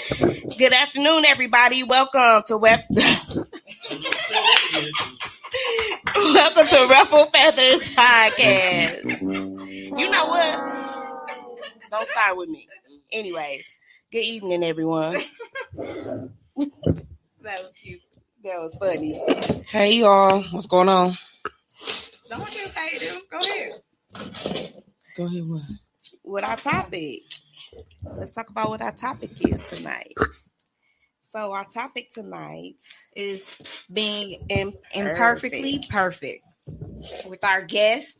Good afternoon, everybody. Welcome to Welcome to Ruffle Feathers Podcast. You know what? Don't start with me. Anyways, good evening, everyone. That was cute. That was funny. Hey, y'all. What's going on? Don't just hate him. Go ahead. Go ahead. What? With our topic. Let's talk about what our topic is tonight. So our topic tonight Is being imperfectly perfect with our guest.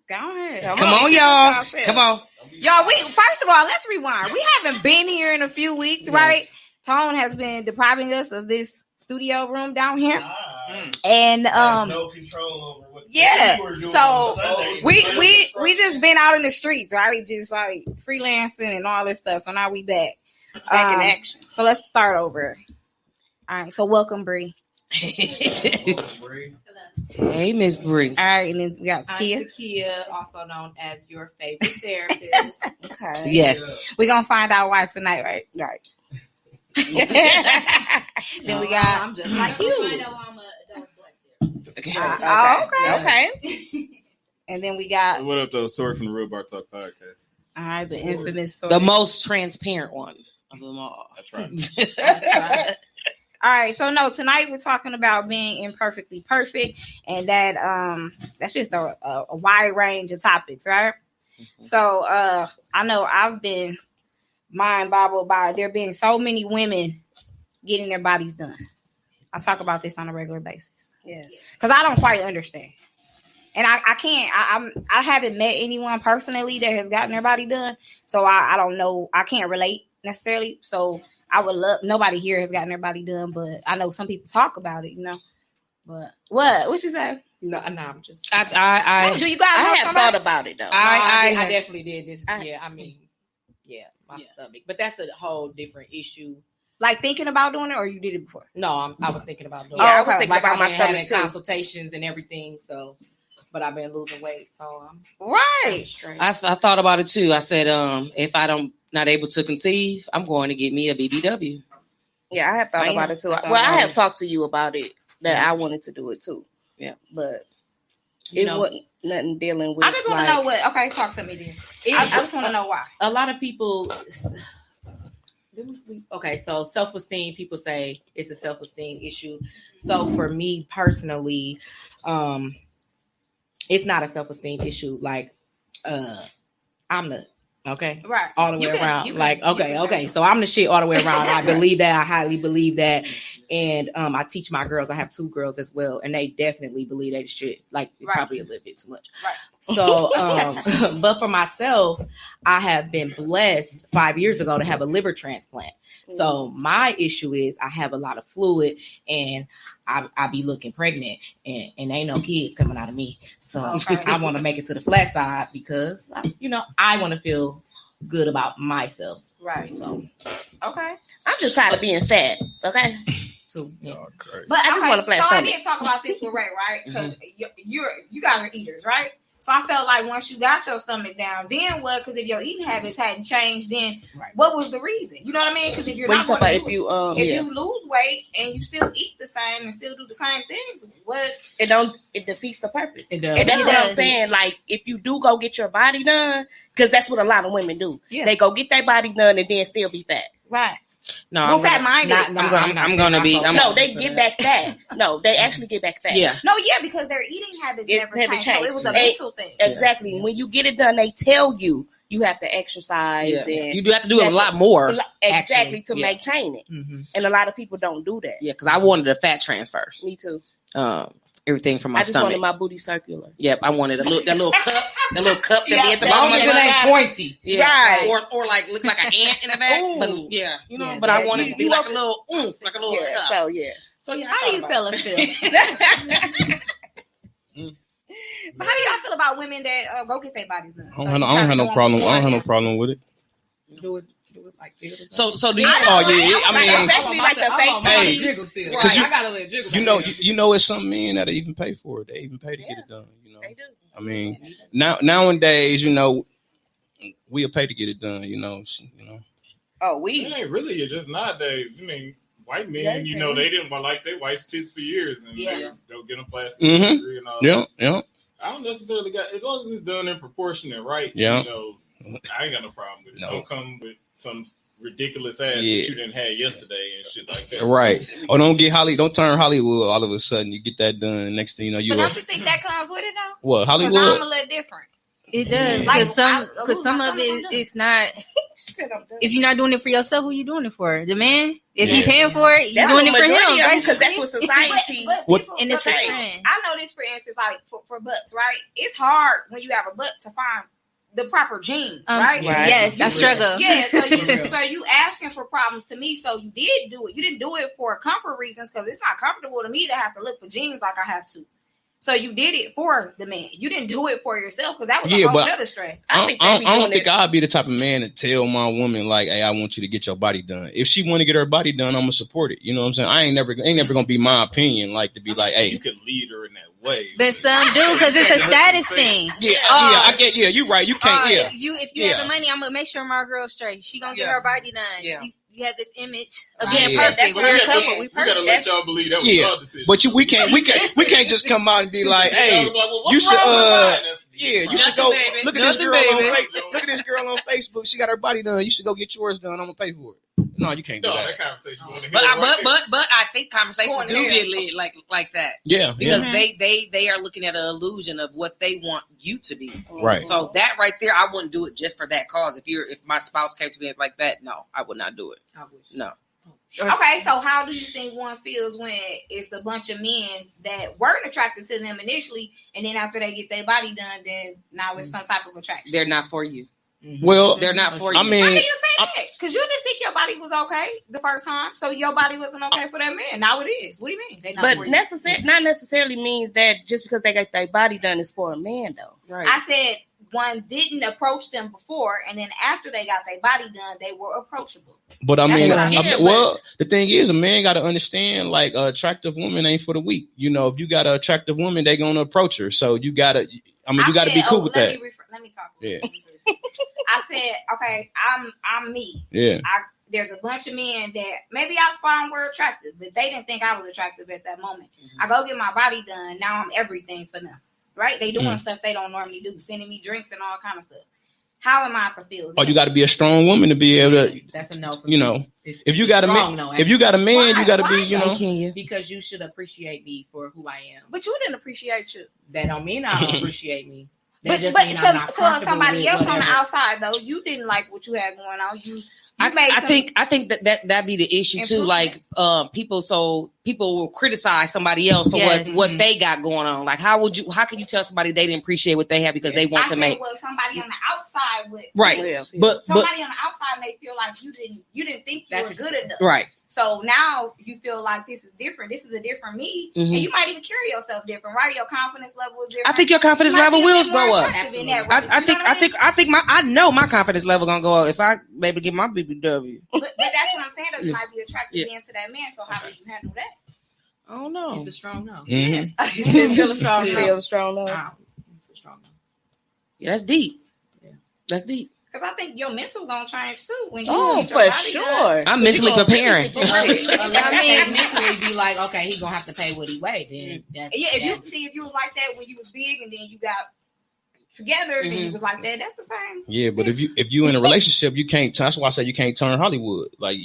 Go ahead. Come on, y'all. Come on. Y'all, first of all, let's rewind. We haven't been here in a few weeks, right? Tone has been depriving us of this studio room down here. And no control over what yeah, we were doing so on Sundays. we just been out in the streets, right? Just like freelancing and all this stuff. So now we back in action. So let's start over. All right, so welcome, Bree. Hey, Miss Bree. All right, and then we got I'm Kia. Takia, also known as your favorite therapist. Okay. Yes. We're gonna find out why tonight, right? Right. Then we got I'm just like you. I know I'm a adult black therapist. Okay. and then we got What up, though? Story from the Real Bar Talk podcast. all right, the infamous story. The most transparent one of them all. That's right. That's right. All right, so no, tonight we're talking about being imperfectly perfect, and that's just a wide range of topics, right? Mm-hmm. So I know I've been mind boggled by there being so many women getting their bodies done. I talk about this on a regular basis. Yes. Because I don't quite understand. And I can't, I haven't met anyone personally that has gotten their body done. So I don't know. I can't relate necessarily. So I would love, nobody here has gotten their body done, but I know some people talk about it, you know. But what you say? No, I'm just. Do you guys know I have somebody? thought about it though. I definitely did this. I- My stomach. But that's a whole different issue. Like thinking about doing it, or you did it before? No, I was thinking about doing Yeah, I it. was thinking about I've my been stomach having too. consultations and everything. So, but I've been losing weight, so I'm Right. straight. I thought about it too. I said, if I don't not able to conceive, I'm going to get me a BBW. Yeah, I have thought about it too. I thought Well, I about have it. talked to you about it that I wanted to do it too. Yeah. But You it know, wasn't nothing dealing with. I just want to know what. Okay, talk to me then. I just want to know why. a lot of people. Okay, so self-esteem, people say it's a self-esteem issue. So for me personally, it's not a self-esteem issue. Like, I'm the okay, Right. all the way You can- around. you can- Like, you can okay, say so I'm the shit all the way around. I believe that. I highly believe that, and I teach my girls. I have 2 girls as well, and they definitely believe that shit. Like, Right. probably a little bit too much. Right. So, but for myself, I have been blessed 5 years ago to have a liver transplant. So my issue is I have a lot of fluid and I be looking pregnant and ain't no kids coming out of me. So Okay. I want to make it to the flat side because, I want to feel good about myself. Right. So, Okay. I'm just tired of being fat. Okay. too. Yeah. Oh, crazy. But I just want a flat so stomach. I did talk about this with Ray, right? Because you guys are eaters, right? So I felt like once you got your stomach down, then what? Because if your eating habits hadn't changed, then Right. what was the reason? You know what I mean? Because if you're What you not talk gonna about do if it, you you lose weight and you still eat the same and still do the same things, what? it defeats the purpose. It does. And that's It what I'm does. saying. Like, if you do go get your body done, because that's what a lot of women do. Yeah. They go get their body done and then still be fat. Right. No, Well, fat minded. I'm gonna be. No, they get back fat. No, they actually get back fat. Yeah. No, yeah, because their eating habits It never never changed. So changed. it was a And- mental thing. Exactly. When you get it done, they tell you have to exercise and You do have to do a lot more. exactly actually. to Yeah. maintain it. Mm-hmm. And a lot of people don't do that. Yeah, because I wanted a fat transfer. Me too. Everything from my I just stomach. wanted my booty circular. Yep, I wanted that little cup, that Yeah, be at the that bottom. long as it ain't pointy, yeah. Right. Or like look like an ant in the back. Ooh. But yeah, Yeah, But I yeah, wanted you- to be you like don't- a little like a little Yeah. cup. So yeah. So yeah, How do you fellas feel? But how do y'all feel about women that go get their bodies done? I don't have no problem. I don't have no problem with it. Do it like this. So do you? Oh yeah, I mean, especially like the fake Hey, jiggle still. Cause I got a little jiggle. you know, it's some men that even pay for it. They even pay to get it done. You know, They do. I mean, nowadays, you know, we'll pay to get it done. You know. Oh, It ain't really. It's just nowadays. I mean, white men, they didn't like their wife's tits for years, and they go get a plastic surgery and all that. Yeah. I don't necessarily got, as long as it's done in proportion and right. Yeah. I ain't got no problem with it. No. Don't come with some ridiculous ass that you didn't have yesterday and shit like that. Right. Or don't turn Hollywood all of a sudden. You get that done. Next thing you know, But don't you think that comes with it though? What, Hollywood? I'm a little different. It does, because some of it it's not. If you're not doing it for yourself, who you doing it for? The man. If you paying for it, you're doing it for him, because that's what society. And it's a trend. I know this, for instance, like for butts, right? It's hard when you have a butt to find the proper jeans, right? Yes, I struggle. Yeah, so you asking for problems to me. So you did do it. You didn't do it for comfort reasons, because it's not comfortable to me to have to look for jeans like I have to. So you did it for the man. You didn't do it for yourself, because that was a whole other stress. I don't think I'd be the type of man to tell my woman like, "Hey, I want you to get your body done." If she want to get her body done, I'm gonna support it. You know what I'm saying? I ain't never gonna be my opinion like to be like, "Hey." You could lead her in that way. But some do, because it's a status thing. I get. Yeah, you're right. You can't. If you have the money, I'm gonna make sure my girl's straight. She gonna get her body done. Yeah. You have this image of being perfect. We're a couple. We gotta let y'all believe that was our decision. But we can't just come out and be like, "Hey, you should you should go look at this girl look at this girl on Facebook. She got her body done. You should go get yours done. I'm gonna pay for it." No, you can't do that. That conversation. But I think conversations do get lit like that. Yeah, because they are looking at an illusion of what they want you to be. Right. So that right there, I wouldn't do it just for that cause. If my spouse came to me like that, no, I would not do it. No. Okay, so how do you think one feels when it's a bunch of men that weren't attracted to them initially, and then after they get their body done, then now it's some type of attraction? They're not for you. Well, they're not for you. I mean, how can you say that? Because you didn't think your body was okay the first time, so your body wasn't okay for that man. Now it is. What do you mean? They not for you? Not necessarily means that just because they got their body done is for a man, though. Right. I said one didn't approach them before, and then after they got their body done, they were approachable. But I mean, the thing is, a man got to understand, like, attractive woman ain't for the weak. You know, if you got an attractive woman, they gonna approach her. So you gotta, you gotta be cool with that. Let me talk. Yeah. I said, okay, I'm me. Yeah. There's a bunch of men that maybe I found were attractive, but they didn't think I was attractive at that moment. I go get my body done. Now I'm everything for them. Right? They doing stuff they don't normally do, sending me drinks and all kind of stuff. How am I to feel? Oh, you got to be a strong woman to be able to. That's a no for you me. know. If you got a man, if you got a man, you got to be. You know, because you should appreciate me for who I am. But you didn't appreciate you. That don't mean I don't appreciate me. But to somebody else on the outside though, you didn't like what you had going on. I think that be the issue too. Like people will criticize somebody else for what they got going on. Like how can you tell somebody they didn't appreciate what they have because they want to make? Well, somebody on the outside would But somebody on the outside may feel like you didn't think you were good enough. Right. So now you feel like this is different. This is a different me, and you might even carry yourself different, right? Your confidence level is different. I think your confidence level will go up. I know my confidence level gonna go up if I maybe get my BBW. But that's what I'm saying. Though you might be attracted into that man. So how do you handle that? I don't know. It's a strong no. It's still a strong no. Still a strong no. It's a strong no. Yeah, that's deep. Yeah, that's deep. Because I think your mental gonna change too when you get your body done. I'm mentally preparing. I mean, mentally be like, okay, he's gonna have to pay what he weighed. Then if you was like that when you was big and then you got together, then you was like that. That's the same. Yeah, but if you in a relationship, you can't. That's why I say you can't turn Hollywood. Like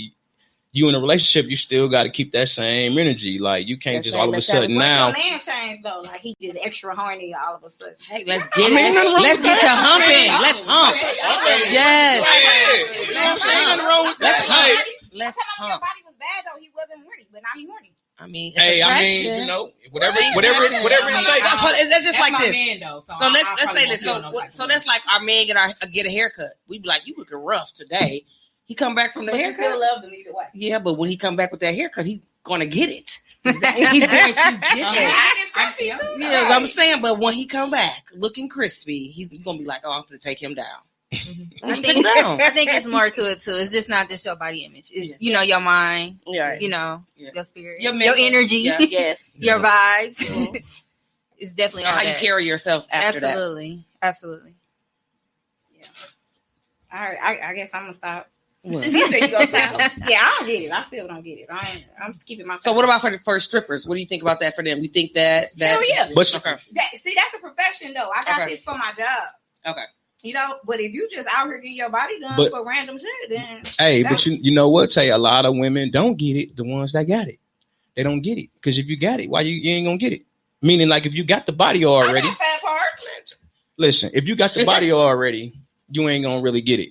you in a relationship, you still got to keep that same energy. Like you can't just all of a sudden now. Your man changed though. Like he just extra horny all of a sudden. Hey, let's get it. Let's get to humping. Let's hump. Yes. Let's hump. Let's hump. Your body was bad though. He wasn't horny, but now he's horny. I mean, you know, whatever it takes. That's just like this. So let's say this. So that's like our man get a haircut. We be like, you looking rough today. He come back from the haircut. You still love them either way. Yeah, but when he come back with that haircut, he's gonna get it. He's going to get it. Yeah, I'm saying, but when he come back looking crispy, he's gonna be like, "Oh, I'm gonna take him down." I think it's more to it too. It's just not just your body image. It's your mind, your spirit, your energy, your vibes. It's definitely all how that. You carry yourself after Absolutely. Yeah. All right, I guess I'm gonna stop. He said you gonna stop. Yeah, I don't get it. I still don't get it. I'm just keeping my. So what about for strippers? What do you think about that for them? You think that hell yeah? But okay. See, that's a profession though. I got this for my job. Okay. You know, but if you just out here getting your body done for random shit, then but you know what? Tay, a lot of women don't get it. The ones that got it, they don't get it because if you got it, why you ain't gonna get it? Meaning, like if you got the body already, I got fat parts. Listen, if you got the body already, you ain't gonna really get it.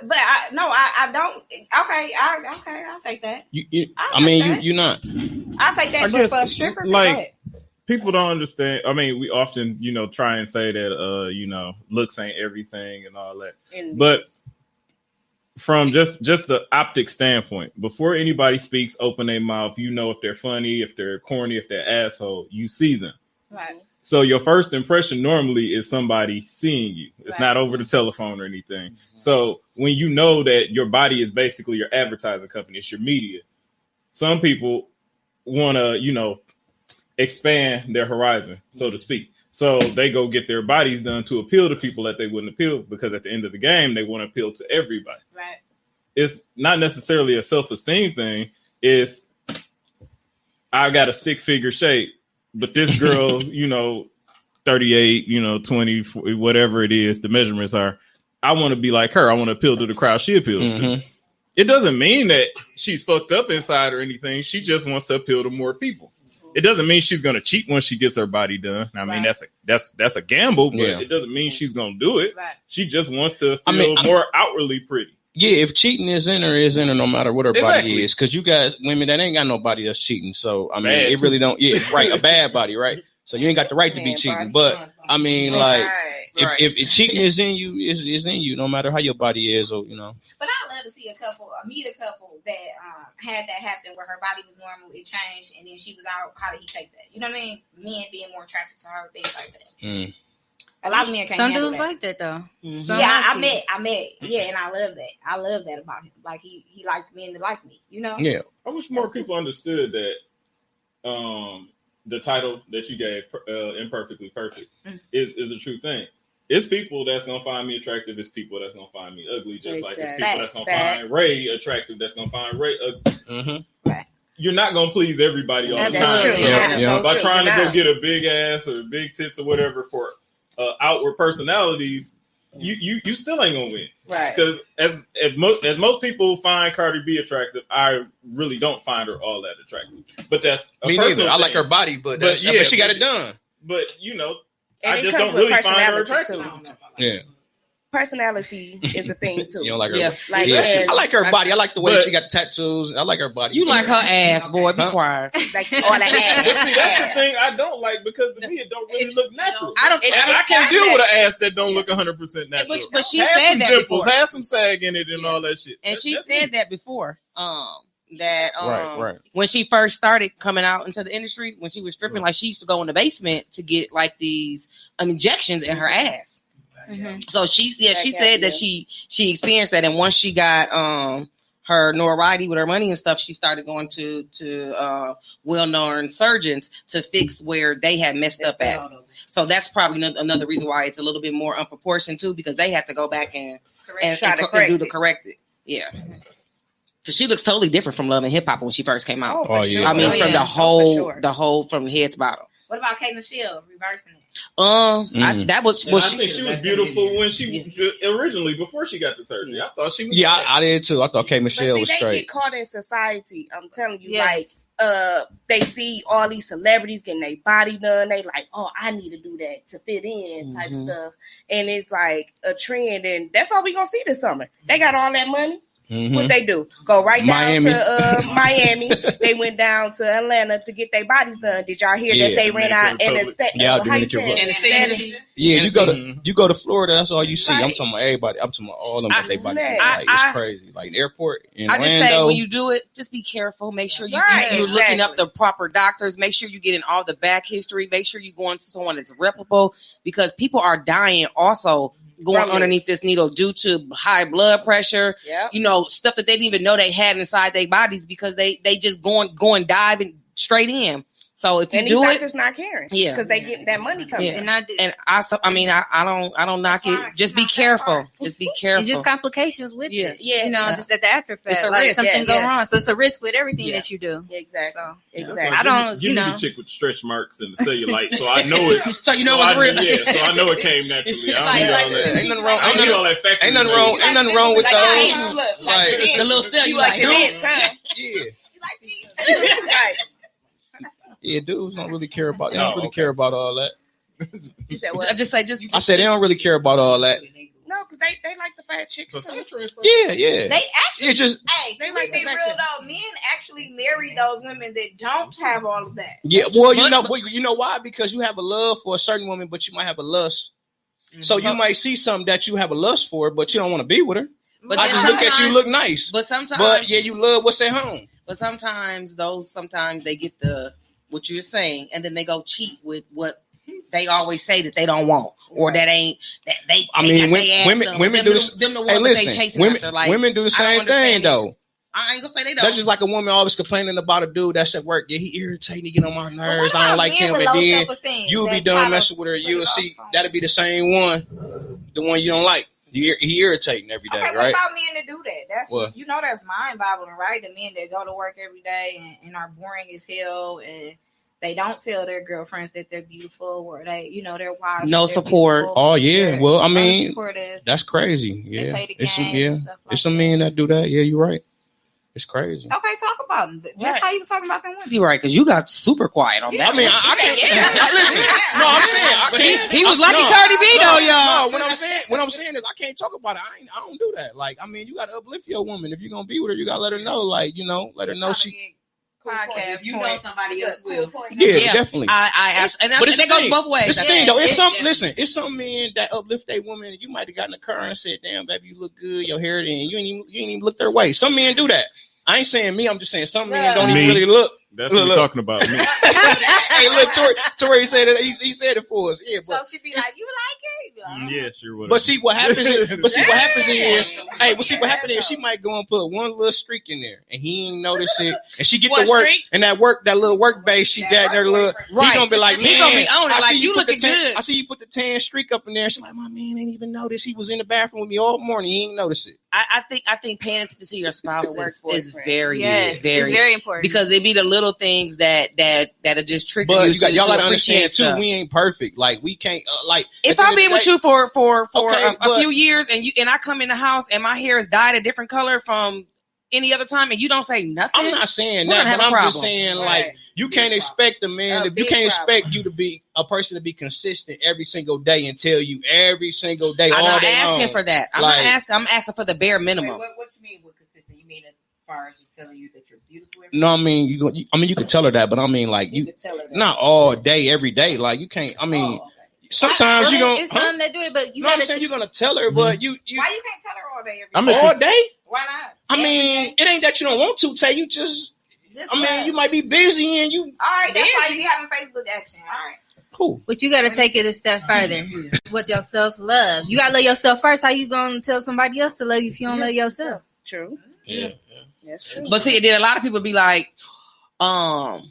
But I don't. Okay, I'll take that. You're not. I'll take that for a stripper. Like, people don't understand. I mean, we often, try and say that, looks ain't everything and all that. But from just the optic standpoint, before anybody speaks, open their mouth, if they're funny, if they're corny, if they're asshole, you see them. Right. So your first impression normally is somebody seeing you. It's not over the telephone or anything. Mm-hmm. So when you know that your body is basically your advertising company, it's your media. Some people want to, expand their horizon, so to speak. So they go get their bodies done to appeal to people that they wouldn't appeal, because at the end of the game, they want to appeal to everybody. Right. It's not necessarily a self-esteem thing. It's, I got a stick figure shape, but this girl, 38, 20, whatever it is, the measurements are, I want to be like her. I want to appeal to the crowd she appeals to. It doesn't mean that she's fucked up inside or anything. She just wants to appeal to more people. It doesn't mean she's going to cheat when she gets her body done. I mean, that's a gamble, but it doesn't mean she's going to do it. Right. She just wants to feel more outwardly pretty. Yeah, if cheating is in her, no matter what her body is. Because you got women that ain't got no body that's cheating. So, I mean, it really don't. Yeah, right. A bad body, right? So you ain't got the right to be cheating. But, I mean, like, if cheating is in you, is in you, no matter how your body is, or, But I love to see meet a couple that had that happen where her body was normal, it changed, and then she was out. How did he take that? You know what I mean? Men being more attracted to her, things like that. A lot of men can't Some handle dudes that. like that though. Mm-hmm. Yeah, I met. Yeah, and I love that. I love that about him. Like he liked men to like me. Yeah. I wish more people understood that. The title that you gave, Imperfectly Perfect, is a true thing. It's people that's going to find me attractive. It's people that's going to find me ugly. Just like it's people that's going to find Ray attractive. That's going to find Ray ugly. Right. You're not going to please everybody all the time. So by trying to go get a big ass or big tits or whatever for outward personalities, you still ain't gonna win, right? Because as most people find Cardi B attractive, I really don't find her all that attractive. But that's me neither. I like her body, but she got it done. But I just don't really find her attractive. Yeah. Personality is a thing too. You don't like her? I like her body. I like the way she got tattoos. I like her body. You like her ass, boy. Be quiet. Like all that ass. But see, that's the thing I don't like, because to me it don't really look natural. I can't deal with an ass that don't look 100% natural. But she said that dimples, before. Have some sag in it and all that shit. And she said that before. When she first started coming out into the industry, when she was stripping, like she used to go in the basement to get like these injections in her ass. Mm-hmm. So she said that she experienced that, and once she got her notoriety with her money and stuff, she started going to well-known surgeons to fix where they had messed up at. So that's probably another reason why it's a little bit more unproportioned too, because they have to go back and do the corrected. Yeah. Because she looks totally different from Love and Hip Hop when she first came out. Oh, yeah. I mean, from the whole from head to bottom. What about Kate Michelle reversing it? I think she was beautiful when she originally, before she got the surgery. I thought she was. Yeah, I did too. I thought Kate Michelle was they straight. They get caught in society. I'm telling you, like they see all these celebrities getting their body done. They like, oh, I need to do that to fit in, type stuff. And it's like a trend, and that's all we gonna see this summer. They got all that money. Mm-hmm. What they do? Go right down to Miami. They went down to Atlanta to get their bodies done. Did y'all hear that they ran out anesthesia? Yeah, you go to Florida. That's all you see. Right. I'm talking about everybody. I'm talking about all of them that they body. It's crazy. Like the airport in Orlando. I just say when you do it, just be careful. Make sure you're looking up the proper doctors. Make sure you get in all the back history. Make sure you go into someone that's reputable, because people are dying also going underneath this needle due to high blood pressure, stuff that they didn't even know they had inside their bodies, because they just going diving straight in. So if you and do these it, actors not caring, yeah, because they getting that money coming. Yeah. And I don't knock it. Just be careful. Just be careful. And just complications with it. Yeah, you know, just at the after effect, It's a like risk. something go wrong. So it's a risk with everything that you do. Exactly. So exactly. I don't. Give me the chick with stretch marks and the cellulite, so I know it. So you know it's real. Yeah, so I know it came naturally. I don't need all that. Ain't nothing wrong. I don't need all that factory. Ain't nothing wrong. Ain't nothing wrong with those. Like the little cellulite. Yeah. Right. Yeah, dudes don't really care about. They don't really care about all that. You said what? I said they don't really care about all that. No, because they like the fat chicks too. Yeah. They actually they like be real though. Men actually marry those women that don't have all of that. Yeah, well, you know why? Because you have a love for a certain woman, but you might have a lust. So you might see something that you have a lust for, but you don't want to be with her. But I just look at you, look nice. But yeah, you love what's at home. But sometimes they get what you're saying, and then they go cheat with what they always say that they don't want, or that ain't that they. I mean, women do this. Them the ones that they chasing after. Like, women do the same thing though. I ain't gonna say they don't. That's just like a woman always complaining about a dude that's at work. Yeah, he irritating, he get on my nerves. I don't like him. And then you'll be done messing with her. You'll see that'll be the same one, the one you don't like. He irritating every day, right? What about men that do that? That's that's mind-boggling, right? The men that go to work every day and are boring as hell, and they don't tell their girlfriends that they're beautiful, or they, their wives. No support. Beautiful. Oh yeah, They're well, I mean, unsupportive. that's crazy. Yeah, it's it's some men that do that. Yeah, you're right. It's crazy. Okay, talk about them. Just how you was talking about them women. You're right, because you got super quiet on that. I mean, I can't. Listen, no, I'm saying I can't. He was lucky Cardi B though, y'all. No, what I'm saying is I can't talk about it. I don't do that. Like, I mean, you got to uplift your woman. If you're gonna be with her, you got to let her know. Like, let her know she. Podcast. You know somebody else will. Yeah, definitely. But it goes both ways. It's the thing though. It's some men that uplift a woman. You might have gotten in the car and said, "Damn, baby, you look good. Your hair, and you ain't even look their way." Some men do that. I ain't saying me. I'm just saying some men don't even really look. That's what we're talking about. Me. Hey, look, Tori said it. He said it for us. Yeah, but so she be like, "You like it?" Be like, yeah, sure. Whatever. But see what happens is, she might go and put one little streak in there, and he ain't notice it, and she get to work, and that little work base she got in her little. He gonna be like, man, he gonna be on it. Like, you looking good. I see you put the tan streak up in there. She's like, my man ain't even notice. He was in the bathroom with me all morning. He ain't notice it. I think paying attention to your spouse is very, it's very important, because it be the little things that'll just trigger you. But y'all gotta understand too, we ain't perfect. Like, we can't if I've been with you for a few years and I come in the house and my hair is dyed a different color from any other time and you don't say nothing. I'm not saying that, but I'm just saying like you can't expect a man you can't expect you to be a person to be consistent every single day and tell you every single day. I'm all not day asking long. for that. I'm not asking. I'm asking for the bare minimum. Wait, what you mean with consistent? You mean as far as just telling you that you're beautiful? No, I mean you can tell her that, but I mean like you not all day every day. Like you can't. I mean. Sometimes you gonna. It's some that do it, but I'm saying you're gonna tell her, but you. Why you can't tell her all day every day? All day? Why not? I mean, it ain't that you don't want to tell you. Just I mean, you might be busy and you. All right, that's why you be having Facebook action. All right. Cool. But you got to take it a step further. With your self-love, you got to love yourself first. How you gonna tell somebody else to love you if you don't love yourself? True. Yeah. That's true. But see, then a lot of people be like, oh,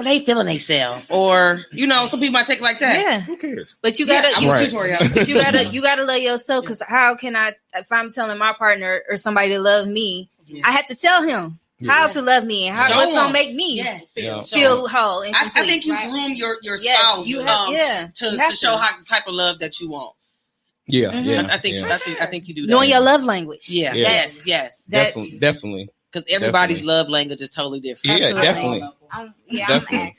they feeling themselves, or some people might take it like that. Yeah, who cares? But you gotta, But you gotta love yourself. Because how can I, if I'm telling my partner or somebody to love me, I have to tell him how to love me and what's gonna make me feel whole. And complete, I think you groom your spouse to show how the type of love that you want. Yeah, I think you do that. Knowing your love language. Yeah. Yes. Definitely. Because everybody's love language is totally different. Yeah, definitely. I'm action.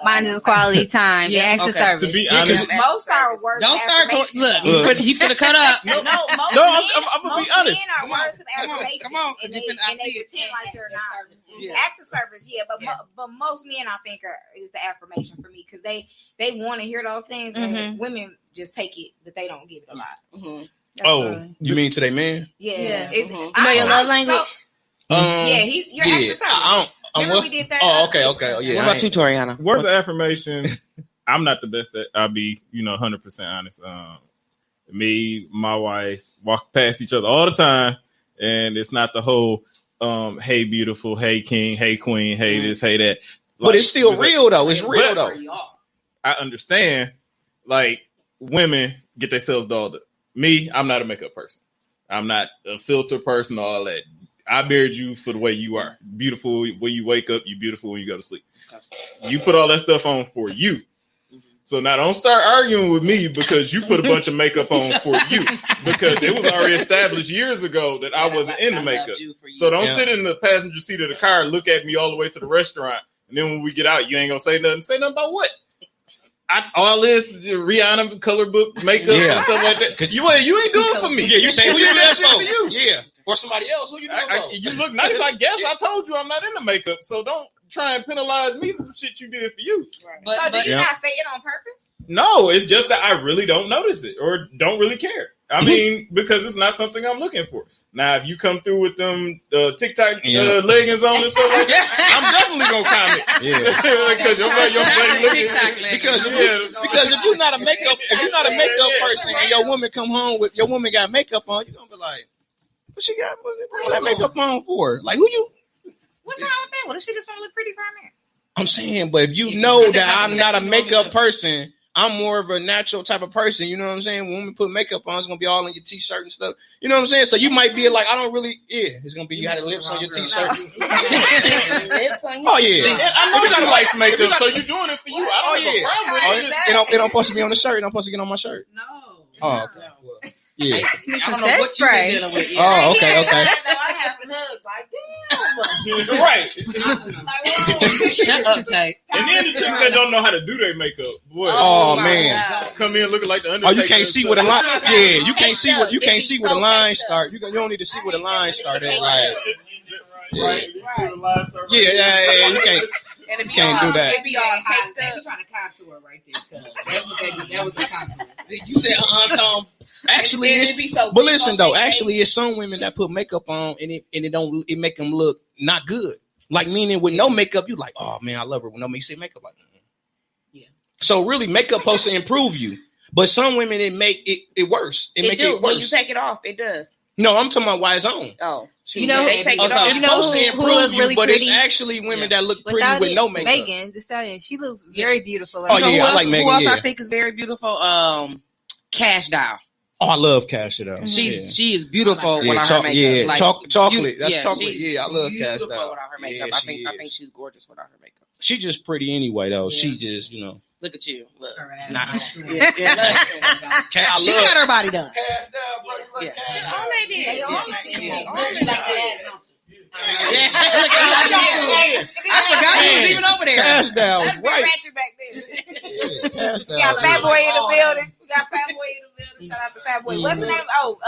Mine is quality time. The acts of service. To be honest, most are words. Don't start. Look, he finna cut up. I'm gonna be honest. Men are words of affirmation. Come on, and they pretend like they're not. Acts of service, but most men I think is the affirmation for me because they want to hear those things, and women just take it, but they don't give it a lot. You mean to their man? Yeah. You know your love language. He's your acts of service. Remember we did that? Oh, okay. Oh, yeah. What about you, Toriano? Words of affirmation. I'm not the best at. I'll be, 100% honest. Me, my wife walk past each other all the time, and it's not the whole, hey beautiful, hey king, hey queen, hey this, hey that. But it's still real though. It's real though. I understand. Like women get themselves dolled up. Me, I'm not a makeup person. I'm not a filter person. All that. I married you for the way you are. Beautiful when you wake up. You beautiful when you go to sleep. You put all that stuff on for you. So now don't start arguing with me because you put a bunch of makeup on for you. Because it was already established years ago that I wasn't into makeup. So don't sit in the passenger seat of the car and look at me all the way to the restaurant. And then when we get out, you ain't gonna say nothing. Say nothing about what? All this Rihanna color book makeup and stuff like that. Cause you ain't doing for me. Yeah, you say who you do that for you? Yeah, or somebody else. Who you doing for? You look nice, I guess. I told you I'm not into makeup, so don't try and penalize me for some shit you did for you. Right. So do you not say it on purpose? No, it's just that I really don't notice it or don't really care. I mean, because it's not something I'm looking for. Now, if you come through with them TikTok leggings on and stuff like that, I'm definitely gonna comment. Yeah, because if you're not a makeup person and your woman come home with your woman got makeup on, you're gonna be like, what she got? What that makeup on for? Like who you? What's wrong with that? What if she just want to look pretty for a man? I'm saying, but if you know that I'm not a makeup person. I'm more of a natural type of person, you know what I'm saying? When women put makeup on, it's gonna be all in your t-shirt and stuff. You know what I'm saying? So you might be like, I don't really, it's gonna be you had lips on your t-shirt. Lips on your oh yeah, I know she likes makeup, so you're doing it for you. I don't have a problem with it. It don't supposed to be on the shirt. It don't supposed to get on my shirt. No. Oh, okay. Yeah. I don't know what you been dealing with. Oh, okay. I have some hugs like, damn. Right. Shut up, Jay. And then the chicks that don't know how to do their makeup. Boy. Oh man. Come in looking like the Undertaker. Oh, you can't see where the line. Yeah, you can't see what the line start. You don't need to see where the line started. Like, right. Yeah. You can't. And it be Can't do that. It be all caked up. They trying to contour right there. That was the contour. You said Tom. Actually, but listen though. Actually, it's some women that put makeup on and it make them look not good. Like meaning with no makeup, you like, oh man, I love her with no makeup. You say makeup like, yeah. So really, makeup supposed to improve you, but some women it make it worse. It make it worse. When you take it off, it does. No, I'm talking about why it's on. Oh, you know, they take it off. It's supposed to improve you, but it's actually women that look pretty with no makeup. Megan Thee Stallion, she looks very beautiful. Oh yeah, I like Megan. Who else I think is very beautiful? Cash Doll. Oh, I love Cash Doll. She is beautiful without her makeup. Yeah, like, chocolate. That's chocolate. Yeah, I love Cash Doll. Without her makeup, I think she's gorgeous without her makeup. She just pretty anyway, though. Yeah. She just, Look at you. Look. Nah. She got her body done. Cash Doll, bro. You like Cash Doll? I forgot he was even over there. Cash Doll was right. Cash Doll. Got Fat Boy in the building. Shout out to Fat Boy. What's the name? Oh,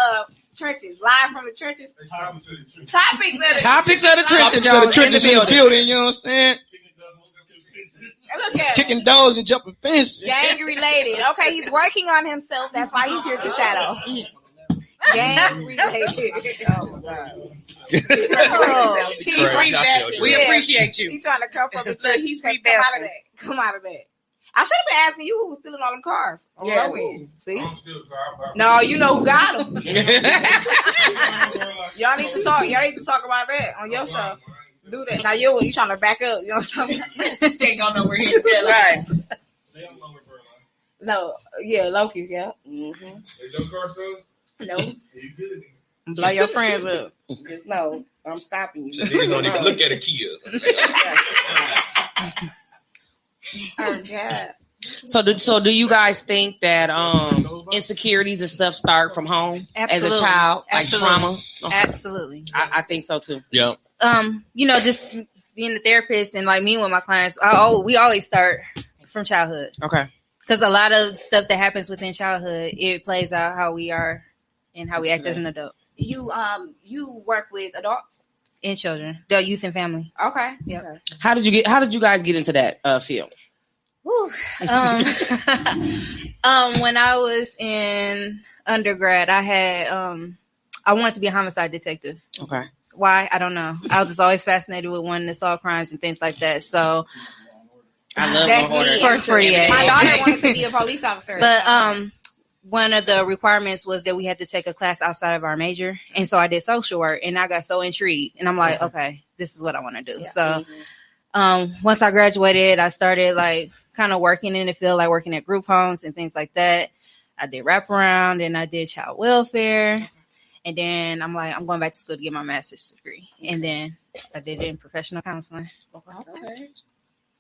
Churches. Live from the churches. Topics of the trenches. Topics of the trenches in the building. You know what I'm saying? Look at kicking doors and jumping fences. Gang related. Okay, he's working on himself. That's why he's here to shadow. Gang related. Oh my God. He's revamping. We appreciate you. He's trying to come from the church. He's revamping. Come out of that. I should have been asking you who was stealing all them cars. Yeah. See? No, you know who got them. Y'all need to talk. Y'all need to talk about that on your show. Do that. Now you trying to back up. You know what I'm saying? Can't go nowhere here. Right. No. Yeah, Loki's, yeah. Mm-hmm. Is your car stolen? No. You good? Blow your friends up. Just no. I'm stopping you. So niggas don't even look at a Kia. Oh God. So do you guys think that insecurities and stuff start from home? Absolutely. As a child, like trauma? Okay. Absolutely. I think so too. Yeah. Just being a therapist and like me with my clients, we always start from childhood. Okay. Because a lot of stuff that happens within childhood, it plays out how we are and how we act as an adult. You work with adults and children, the youth and family. Okay. Yeah. Okay. How did you guys get into that field? When I was in undergrad, I wanted to be a homicide detective. Okay. Why? I don't know. I was just always fascinated with wanting to solve crimes and things like that. So I love that's me. First 48. My daughter wanted to be a police officer. But one of the requirements was that we had to take a class outside of our major. And so I did social work and I got so intrigued. And I'm like, okay, this is what I want to do. Yeah. So once I graduated, I started like kind of working in the field, like working at group homes and things like that. I did wraparound and I did child welfare. And then I'm like, I'm going back to school to get my master's degree. And then I did it in professional counseling. Okay.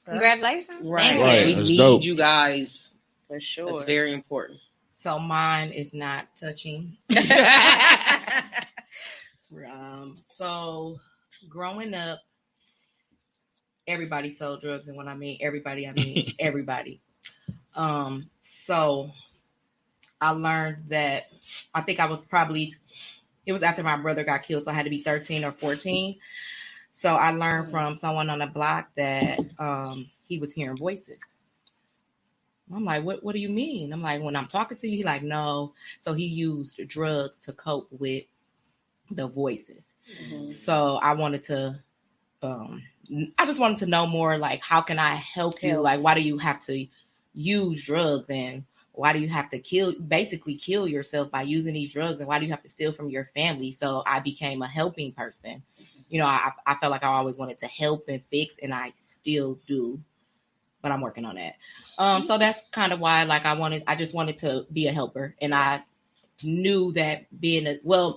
Congratulations. Right. We need dope. You guys. For sure. It's very important. So mine is not touching. So growing up, everybody sold drugs. And when I mean everybody, I mean everybody. So I learned that I think I was it was after my brother got killed. So I had to be 13 or 14. So I learned from someone on the block that he was hearing voices. I'm like, what do you mean? I'm like, when I'm talking to you, he's like, no. So he used drugs to cope with the voices. Mm-hmm. So I wanted to, I just wanted to know more, like, how can I help you? Like, why do you have to use drugs? And why do you have to basically kill yourself by using these drugs? And why do you have to steal from your family? So I became a helping person. You know, I felt like I always wanted to help and fix, and I still do. But I'm working on that. So that's kind of why, like, I just wanted to be a helper. And I knew that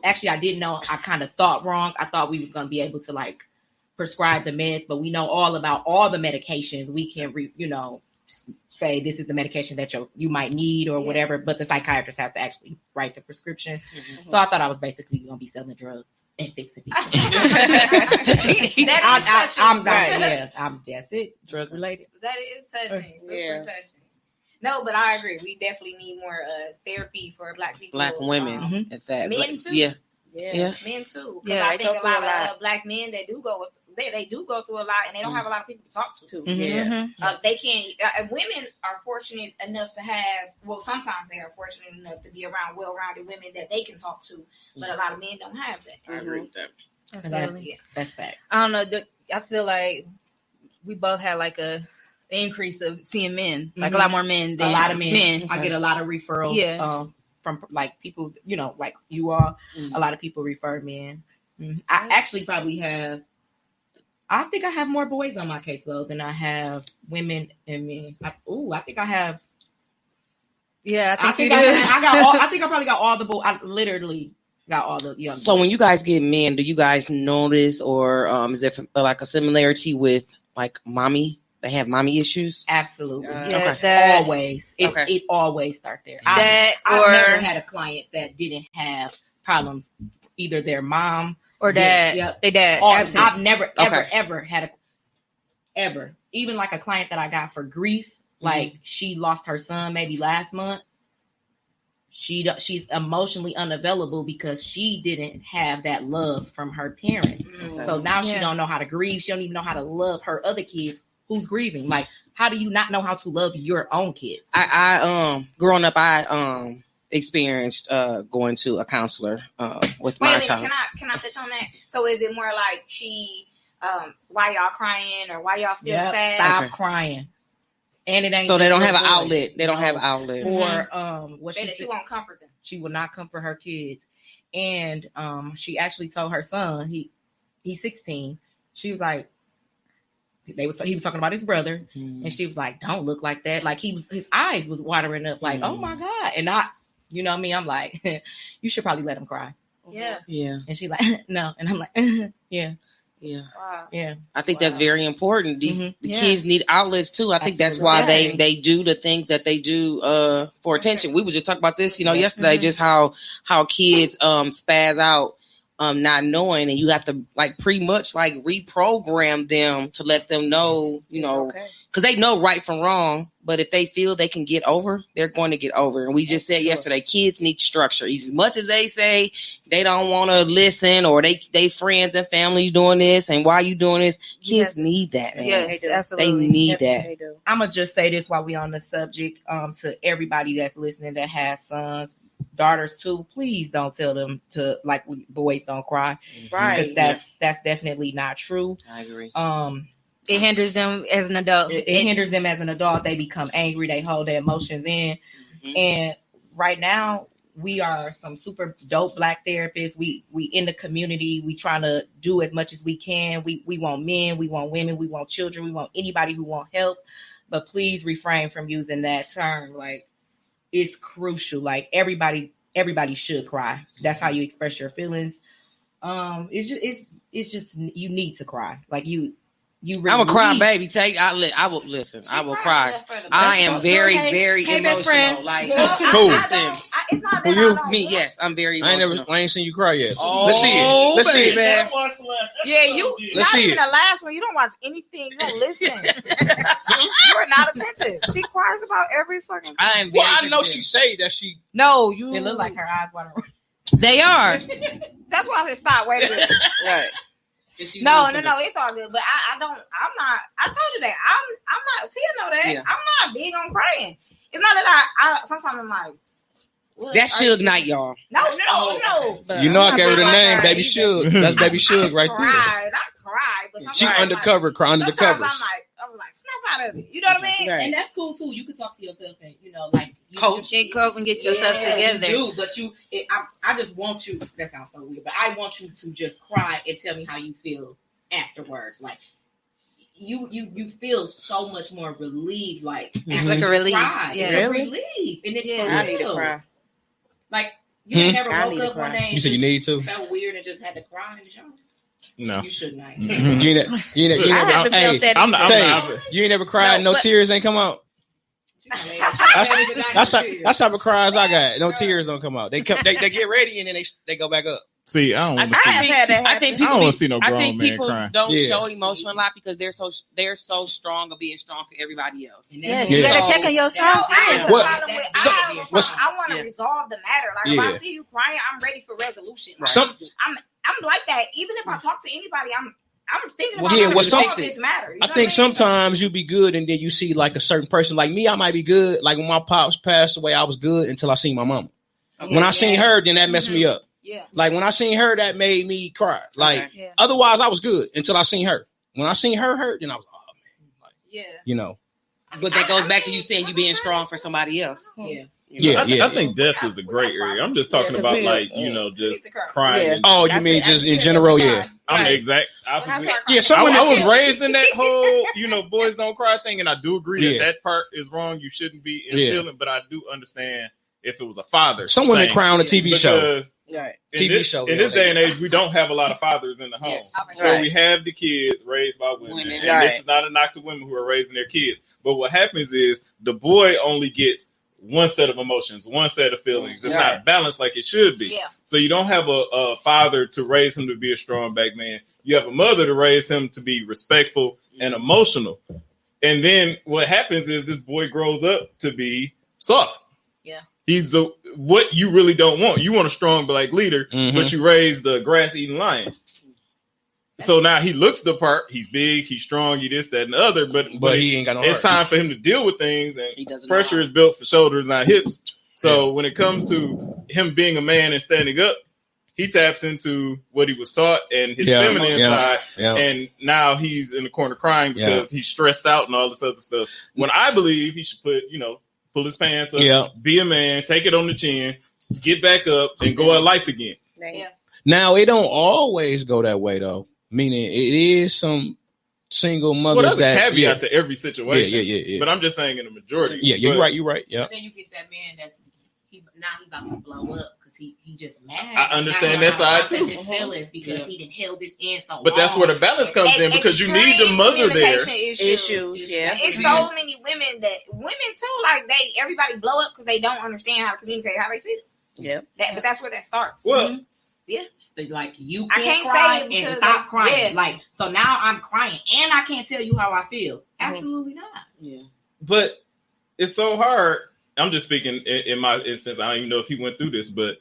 actually I didn't know. I kind of thought wrong. I thought we was going to be able to, like, prescribe the meds, but we know all about all the medications. We can, say this is the medication that you might need or whatever, but the psychiatrist has to actually write the prescription. Mm-hmm. So I thought I was basically going to be selling drugs and fixing people. I'm just it, drug related. That is touching, super touching. No, but I agree. We definitely need more therapy for Black people, Black women, in fact, men too. Yeah, men too. Because I think a lot of Black men that do go with. They do go through a lot, and they don't have a lot of people to talk to. They can't. Women are fortunate enough to have. Well, sometimes they are fortunate enough to be around well-rounded women that they can talk to, but a lot of men don't have that. I agree with that. Absolutely, that's facts. I don't know. I feel like we both had like an increase of seeing men, like a lot more men. Than a lot of men. Okay. I get a lot of referrals. From like people, like you all. A lot of people refer men. I actually probably have. I think I have more boys on my caseload than I have women and men. I think I have. Yeah, I think I think I probably got all the boys. I literally got all the young. So when you guys get men, do you guys notice, or is there like a similarity with like mommy? They have mommy issues. Absolutely. Always. It always starts there. I've never had a client that didn't have problems. Either their mom. Or dad, they dad. I've never, ever had ever. Even like a client that I got for grief, like she lost her son maybe last month. She's emotionally unavailable because she didn't have that love from her parents. Okay. So now she don't know how to grieve. She don't even know how to love her other kids who's grieving. Like, how do you not know how to love your own kids? I growing up, I experienced going to a counselor with my child. Can I touch on that? So is it more like she why y'all crying or why y'all still sad? Stop crying. And it ain't so they don't have an outlet. They don't have an outlet. Or what she won't comfort them. She will not comfort her kids. And she actually told her son, he's 16. She was like, he was talking about his brother, and she was like, "Don't look like that." Like his eyes was watering up, like, "Oh my God!" And you know what I mean? I'm like, "You should probably let him cry." Yeah. And she like, "No," and I'm like, "Yeah." Wow. Yeah. I think that's very important. The kids need outlets too. I think that's why they do the things that they do for attention. We were just talking about this, yesterday, just how kids spaz out. Not knowing, and you have to like pretty much like reprogram them to let them know, because they know right from wrong. But if they feel they can get over, they're going to get over. And we just said yesterday, kids need structure. As much as they say they don't want to listen, or they friends and family doing this, and why you doing this, kids need that, man. Yes, absolutely. They need that. I'm gonna just say this while we on the subject, to everybody that's listening that has sons. Daughters too, please don't tell them to like boys don't cry, right? Because that's definitely not true. I agree. It hinders them as an adult. It hinders them as an adult. They become angry. They hold their emotions in, and right now we are some super dope Black therapists. We in the community. We trying to do as much as we can. We want men, we want women, we want children, we want anybody who want help. But please refrain from using that term. Like, it's crucial. Like, everybody should cry. That's how you express your feelings. It's just you need to cry. Like, I'm a cry baby. I will listen. I will cry. I am very, very emotional. Like, cool. It's not that you? Me, yes, I'm very emotional. I ain't seen you cry yet. Oh, let's see it. Let's see it, man. Yeah, you. Let's not see even it. the last one. You don't watch anything. You don't listen. You are not attentive. She cries about every fucking. I know she say that she. No, you. It look like her eyes water. They are. That's why I said stop. Wait a minute. Right. No, it's all good. But I'm not. I told you that. I'm not. Tia know that. Yeah. I'm not big on crying. It's not that I sometimes I'm like. That's Suge Knight, y'all. No. You know I gave her the name, Baby Suge. That's Baby Suge right there. I cried, but she undercover, crying under the covers. I was like, snap out of it. You know what I mean? Right. And that's cool too. You can talk to yourself and like coach and get yourself together. You do, but I just want you. That sounds so weird, but I want you to just cry and tell me how you feel afterwards. Like you feel so much more relieved. Like it's like a relief. Yeah, it's a relief, and it's I need to cry. Like you ain't never woke up one day. You said you need to. Felt weird and just had to cry in the shower. No, you shouldn't. You ain't never cried. No tears ain't come out. That's type of cries I got. No tears don't come out. They get ready and then they go back up. See, I don't want to see. I think people don't want to see no grown man crying. Don't show emotion a lot because they're so strong of being strong for everybody else. Yes, you gotta check on your strong. I want to resolve the matter. Like if I see you crying, I'm ready for resolution. Like, I'm like that. Even if I talk to anybody, I'm thinking about how to resolve this matter. I think sometimes you be good and then you see like a certain person. Like me, I might be good. Like when my pops passed away, I was good until I seen my mama. When I seen her, then that messed me up. Yeah. Like when I seen her, that made me cry. Like otherwise, I was good until I seen her. When I seen her hurt, then I was oh man, like, you know. But that goes back to you saying you being strong for somebody else. I think death is a great area. I'm just talking about like just crying. Yeah. Oh, you mean just in general? Yeah. I'm the exact opposite. Yeah, I was raised in that whole boys don't cry thing, and I do agree that part is wrong. You shouldn't be instilling, but I do understand if it was a father. Someone that cry on a TV show. TV show. In this day and age, we don't have a lot of fathers in the home. So we have the kids raised by women. And this is not a knock to women who are raising their kids. But what happens is the boy only gets one set of emotions, one set of feelings. It's not balanced like it should be. Yeah. So you don't have a father to raise him to be a strong black man. You have a mother to raise him to be respectful and emotional. And then what happens is this boy grows up to be soft. Yeah. He's what you really don't want. You want a strong black leader, but you raise the grass-eating lion. So now he looks the part. He's big, he's strong, he this, that, and the other. But he ain't got no it's time for him to deal with things, and pressure is built for shoulders, not hips. So when it comes to him being a man and standing up, he taps into what he was taught and his feminine side. Yeah. And now he's in the corner crying because he's stressed out and all this other stuff. When I believe he should pull his pants up, be a man, take it on the chin, get back up, and go at life again. Yeah. Now, it don't always go that way, though. Meaning, it is some single mothers that's a caveat to every situation. Yeah. But I'm just saying in the majority. Yeah, you're right. Yeah. But then you get that man he about to blow up because he just mad. I understand that side too. His feelings because he didn't held this in so long. But that's where the balance comes in because you need the mother there. Issues. It's so many women too. Like everybody blow up because they don't understand how to communicate how they feel. Yeah. But that's where that starts. Well. Yes. Like you can't cry and stop crying. Like so now I'm crying and I can't tell you how I feel. Absolutely not. Yeah. But it's so hard. I'm just speaking in my instance. I don't even know if he went through this, but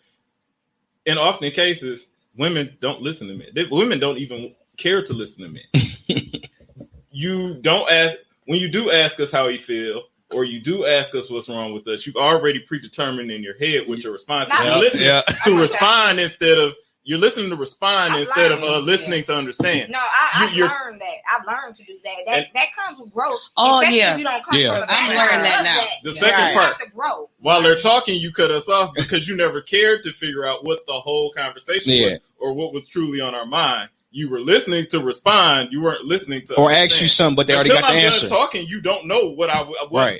in often cases, women don't listen to men. Women don't even care to listen to men. You don't ask when you do ask us how we feel. Or you do ask us what's wrong with us, you've already predetermined in your head what your response is. You listen to respond instead of, You're listening to respond instead of listening to understand. No, I've learned that. I've learned to do that. That comes with growth. Oh, especially yeah. if you don't come from a I'm learning that now. The second part, while they're talking, you cut us off because you never cared to figure out what the whole conversation was or what was truly on our mind. You were listening to respond. You weren't listening to or ask you something, but they already got the answer. Until I'm done talking, you don't know what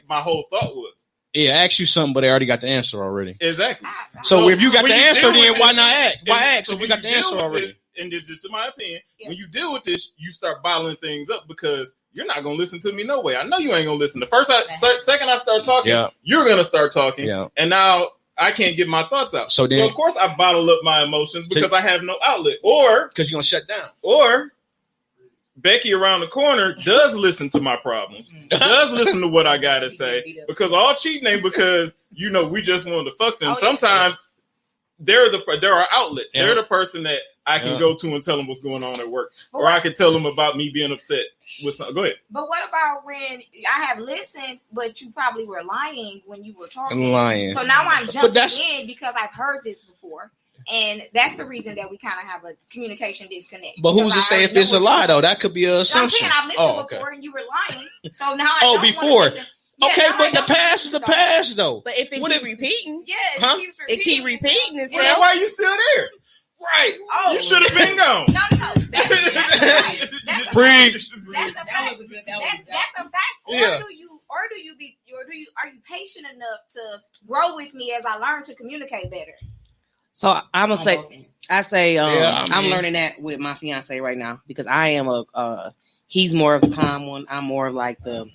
my whole thought was. Yeah, ask you something, but they already got the answer already. Exactly. So if you got the answer, then why not ask? Why ask if you got the answer already? And this is my opinion. When you deal with this, you start bottling things up because you're not going to listen to me no way. I know you ain't going to listen. The second I start talking, you're going to start talking. Yeah. And now I can't get my thoughts out. So of course I bottle up my emotions because I have no outlet. Or because you're going to shut down. Or Becky around the corner does listen to my problems, does listen to what I got to say, because all cheating ain't because, we just wanted to fuck them. Sometimes they're our outlet. Yeah. They're the person that I can go to and tell them what's going on at work. Or I can tell them about me being upset with something. Go ahead. But what about when I have listened, but you probably were lying when you were talking? I'm lying. So now I'm jumping in because I've heard this before. And that's the reason that we kind of have a communication disconnect. But who's to say if it's a lie, though? That could be an assumption. I'm saying I've listened before and you were lying. So now I don't before. Listen. Yeah, okay, but the past is the past, though. But if it keeps repeating, it keeps repeating itself. Well, why are you still there? Right. Oh, you should have been gone. No. That's a fact. Or are you patient enough to grow with me as I learn to communicate better? So I'm gonna say, I'm learning that with my fiance right now because I am he's more of the calm one. I'm more of like the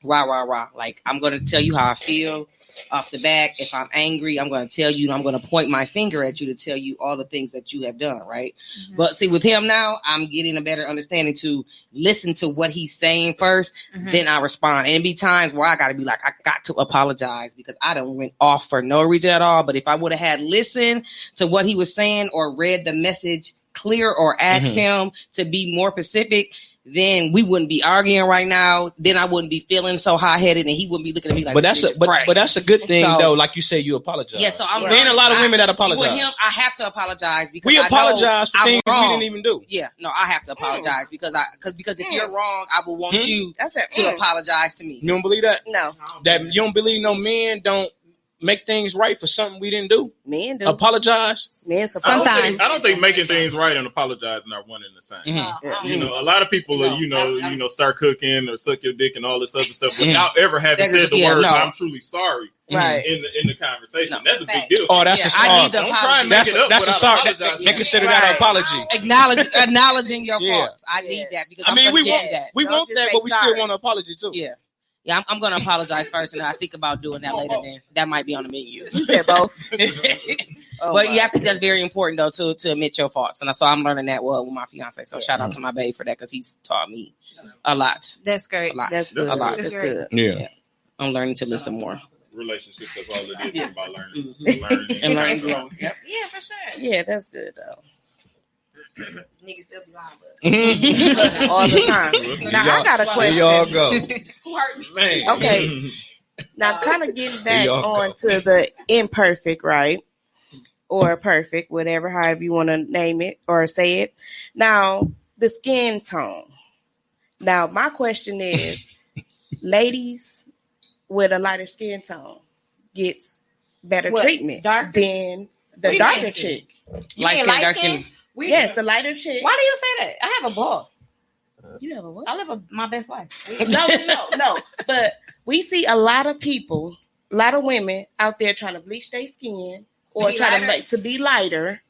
rah. Like I'm gonna tell you how I feel off the back. If I'm angry, I'm gonna tell you. I'm gonna point my finger at you to tell you all the things that you have done. Right. Mm-hmm. But see, with him now, I'm getting a better understanding to listen to what he's saying first, then I respond. And it be times where I gotta be like, I got to apologize because I done went off for no reason at all. But if I would have had listened to what he was saying or read the message clear or asked him to be more specific, then we wouldn't be arguing right now. Then I wouldn't be feeling so hot-headed, and he wouldn't be looking at me like. But that's a good thing though. Like you say, you apologize. Yeah, so there ain't a lot of women that apologize. With him, I have to apologize because we apologize for things we didn't even do. Yeah, no, I have to apologize because if you're wrong, I will want you to apologize to me. You don't believe that? No, that you don't believe no men don't make things right for something we didn't do. Men do. Apologize. Men sometimes. I don't think making things right and apologizing are one and the same. A lot of people start cooking or suck your dick and all this other stuff without ever having said the word "I'm truly sorry" right in the conversation. That's a big deal. Oh, that's a sorry. Don't try and make it up. That's a sorry. They consider that an apology. Acknowledging your faults. I need that because we want that, but we still want an apology too. Yeah, I'm going to apologize first, and I think about doing that later. Then that might be on the menu. You said both, but yeah, I think that's very important though to admit your faults, and so I'm learning that with my fiance. So shout out to my babe for that because he's taught me a lot. That's great. A lot. That's good. A lot. That's good. Yeah, I'm learning to listen more. Relationships, that's all it is about learning, and learning. Yeah, for sure. Yeah, that's good though. Niggas still be lying, all the time. Now I got a question. Here y'all go. Who hurt me? Man. Okay. Now, kind of getting back on to the imperfect, right? Or perfect, whatever, however you want to name it or say it. Now, the skin tone. Now, my question is, ladies with a lighter skin tone gets better treatment than the darker chick. Light skin, dark skin. Yes, the lighter chick. Why do you say that? I have a ball. You have a what? I live my best life. No. But we see a lot of people, a lot of women out there trying to bleach their skin or trying to be lighter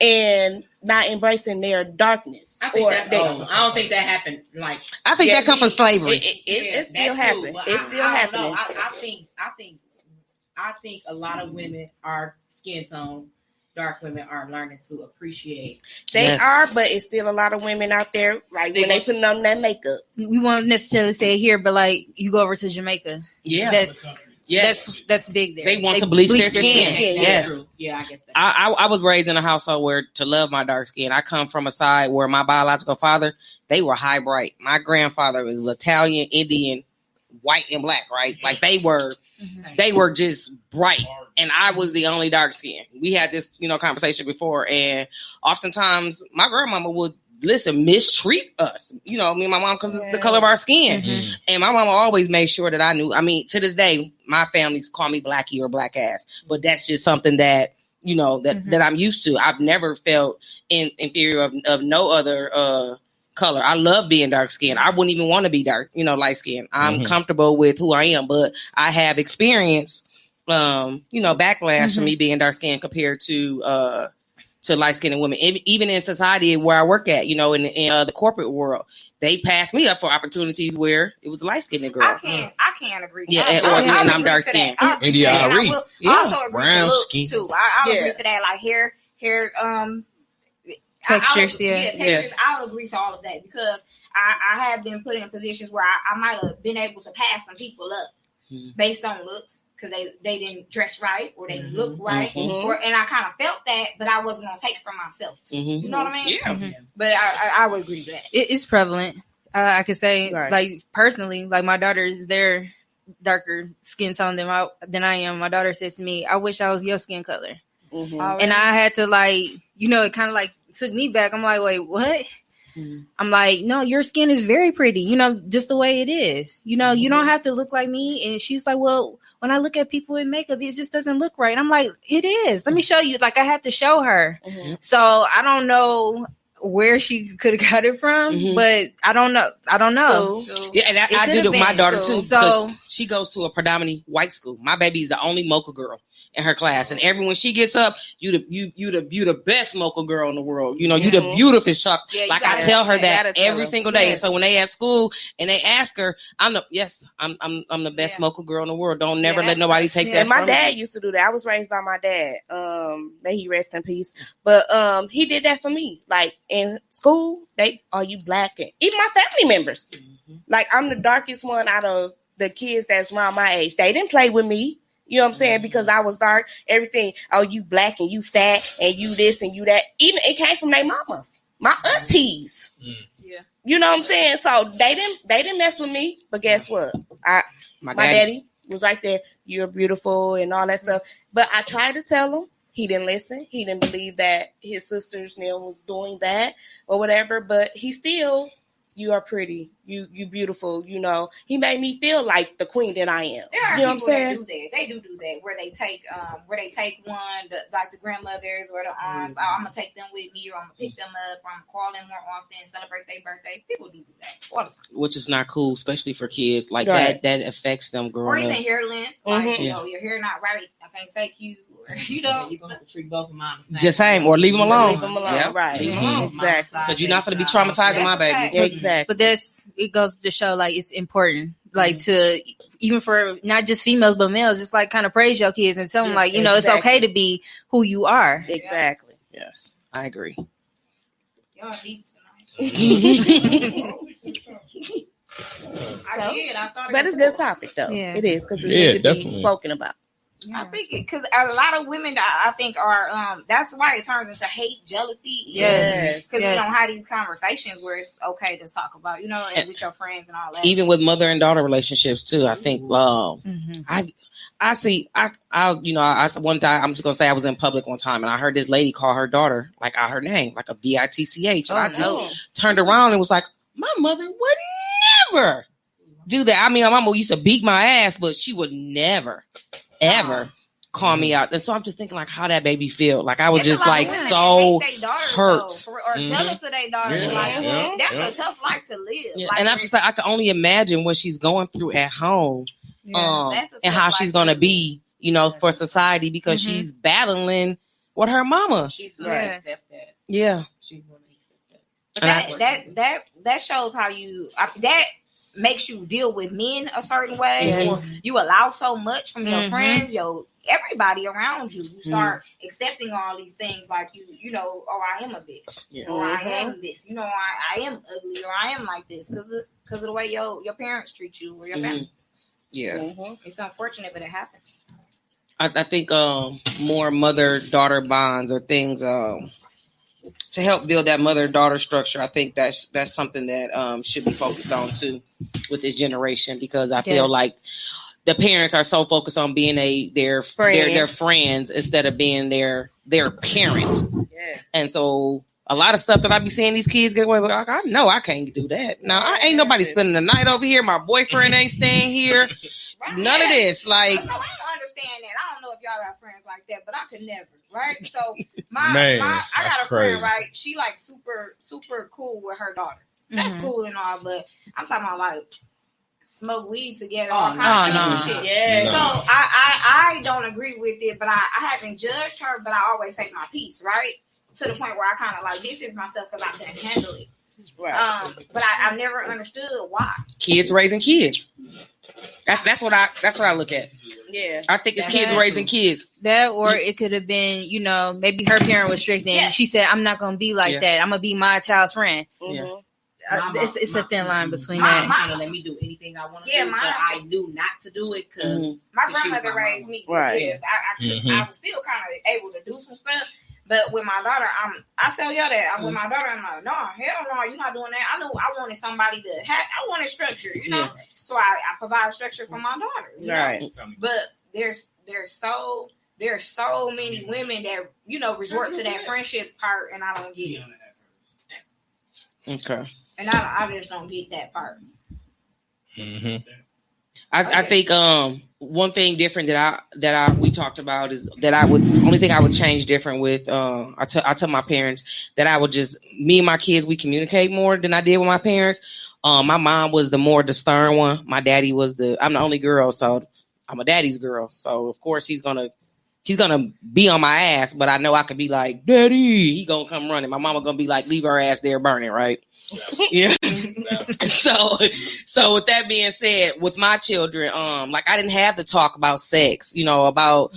and not embracing their darkness. I don't think that happened. Like I think that comes from slavery. It still happened. It's still happening. I think a lot of women are skin tone. Dark women are learning to appreciate. They are, but it's still a lot of women out there, like when they putting on that makeup. We won't necessarily say it here, but like you go over to Jamaica. Yeah. That's big there. They want to bleach their skin. Yes. Yeah, I guess that. I was raised in a household where to love my dark skin. I come from a side where my biological father, they were high bright. My grandfather was Italian, Indian, white and black, right? Like they were just bright, and I was the only dark skin. We had this, conversation before, and oftentimes my grandmama would mistreat us, me and my mom, because it's the color of our skin. And my mama always made sure that I knew. I mean, to this day, my families call me Blackie or Black ass, but that's just something that that I'm used to. I've never felt inferior of no other color. I love being dark skinned. I wouldn't even want to be dark, light skinned. I'm comfortable with who I am, but I have experienced, backlash from me being dark skinned compared to light skinned women. Even in society where I work at, in the corporate world, they passed me up for opportunities where it was a light skinned girl. I can't agree. Yeah, and I'm dark skinned. India, I also agree brown with looks skin too. I'll agree to that. Like hair, textures, textures. I'll agree to all of that because I have been put in positions where I might have been able to pass some people up based on looks because they didn't dress right or they didn't look right, and I kind of felt that, but I wasn't gonna take it from myself too. You know what I mean? Yeah. But I would agree with that. It's prevalent. I could say, like personally, like my daughters, they're darker skin tone than I am. My daughter said to me, "I wish I was your skin color," and I had to it kind of like took me back. I'm like, wait, what? I'm like, no, your skin is very pretty, just the way it is. You don't have to look like me. And she's like, well, when I look at people in makeup, it just doesn't look right. I'm like, it is. Let me show you. Like, I have to show her. So I don't know where she could have got it from, but I don't know. School. Yeah, and I do it with my daughter too. So she goes to a predominantly white school. My baby's the only mocha girl in her class, and every when she gets up, you the best mocha girl in the world. You the beautiful chocolate. Yeah, I tell her that every single day. And so when they at school and they ask her, I'm the best mocha girl in the world. Don't never let nobody take that. And my dad used to do that. I was raised by my dad. May he rest in peace. But he did that for me. Like in school, are you black? And even my family members. Like I'm the darkest one out of the kids that's around my age. They didn't play with me. You know what I'm saying? Because I was dark, everything. Oh, you black and you fat and you this and you that. Even it came from their mamas, my aunties. Yeah. You know what I'm saying? So they didn't mess with me. But guess what? My daddy was right there. You're beautiful and all that stuff. But I tried to tell him. He didn't listen. He didn't believe that his sister's was doing that or whatever. But he still. You are pretty. You beautiful. He made me feel like the queen that I am. There are people that do that. They do that where they take one like the grandmothers or the aunts. I'm gonna take them with me, or I'm gonna pick them up, or I'm gonna call them more often, celebrate their birthdays. People do that all the time, which is not cool, especially for kids. Like that affects them growing up. Or even hair length. Like your hair not right. I can't take you. You're going to treat both of mine the same, or leave them alone. Leave them alone, yeah. Right? Exactly. Because you're not going to be traumatizing my baby. Exactly. But it goes to show like it's important, like to even for not just females but males, just like kind of praise your kids and tell them like it's okay to be who you are. Exactly. Yes, I agree. Y'all need tonight. I thought but it's a good topic though. Yeah. It is because it needs to be spoken about. Yeah. I think because a lot of women, I think, are that's why it turns into hate, jealousy. Yes, because you don't have these conversations where it's okay to talk about, and with your friends and all that. Even with mother and daughter relationships too. I think, I see. I one time I'm just gonna say I was in public one time and I heard this lady call her daughter like out her name, like a bitch, and I just turned around and was like, my mother would never do that. I mean, my mama used to beat my ass, but she would never. Ever call me out, and so I'm just thinking like how that baby feel. Like I was just like so hurt or jealous of their daughter. That's a tough life to live. Yeah. Like, and I'm just like I can only imagine what she's going through at home, and how she's gonna be, for society because she's battling with her mama. She's gonna accept that. Yeah, she's gonna accept that. That shows how that makes you deal with men a certain way. Yes. Or you allow so much from your friends, everybody around you. You start accepting all these things like I am a bitch. Yeah. Or I am this. I am ugly or I am like this because of the way your parents treat you or your family. Yeah. It's unfortunate, but it happens. I think more mother-daughter bonds or things to help build that mother-daughter structure. I think that's something that should be focused on too with this generation, because I feel like the parents are so focused on being their friends instead of being their parents. Yes. And so a lot of stuff that I be seeing these kids get away with, like, I know I can't do that. Now, I ain't nobody spending the night over here. My boyfriend ain't staying here. Right. None of this. Like, so I don't understand that. I don't know if y'all got friends like that, but I could never. Right? So I got a friend, right? She like super, super cool with her daughter. That's cool and all, but I'm talking about like smoke weed together, all kinds of shit. Yeah. So I don't agree with it, but I haven't judged her, but I always say my piece, right? To the point where I kind of like distance myself because I couldn't handle it. Right. But I never understood why. Kids raising kids. That's what I look at. Yeah. I think it's kids raising kids. That, or it could have been, maybe her parent was strict and she said, I'm not gonna be like that. I'm gonna be my child's friend. Yeah. It's a thin line between that. My mama let me do anything I want to do, but I knew not to do it because my grandmother raised me. Right. I was still kind of able to do some stuff. But with my daughter, I tell y'all that. With my daughter, I'm like, no, hell no, you're not doing that. I knew I wanted somebody to I wanted structure, Yeah. So I provide structure for my daughter. Right. But there's so many women that, resort to that friendship part, and I don't get it. Okay. And I just don't get that part. Mm-hmm. I think one thing different that we talked about is that only thing I would change different with I tell my parents that I would just, me and my kids, we communicate more than I did with my parents. My mom was the stern one. My daddy was I'm the only girl, so I'm a daddy's girl. So of course he's gonna be on my ass, but I know I could be like, Daddy, he gonna come running. My mama gonna be like, leave her ass there burning, right? Yeah. So with that being said, with my children, like I didn't have to talk about sex, about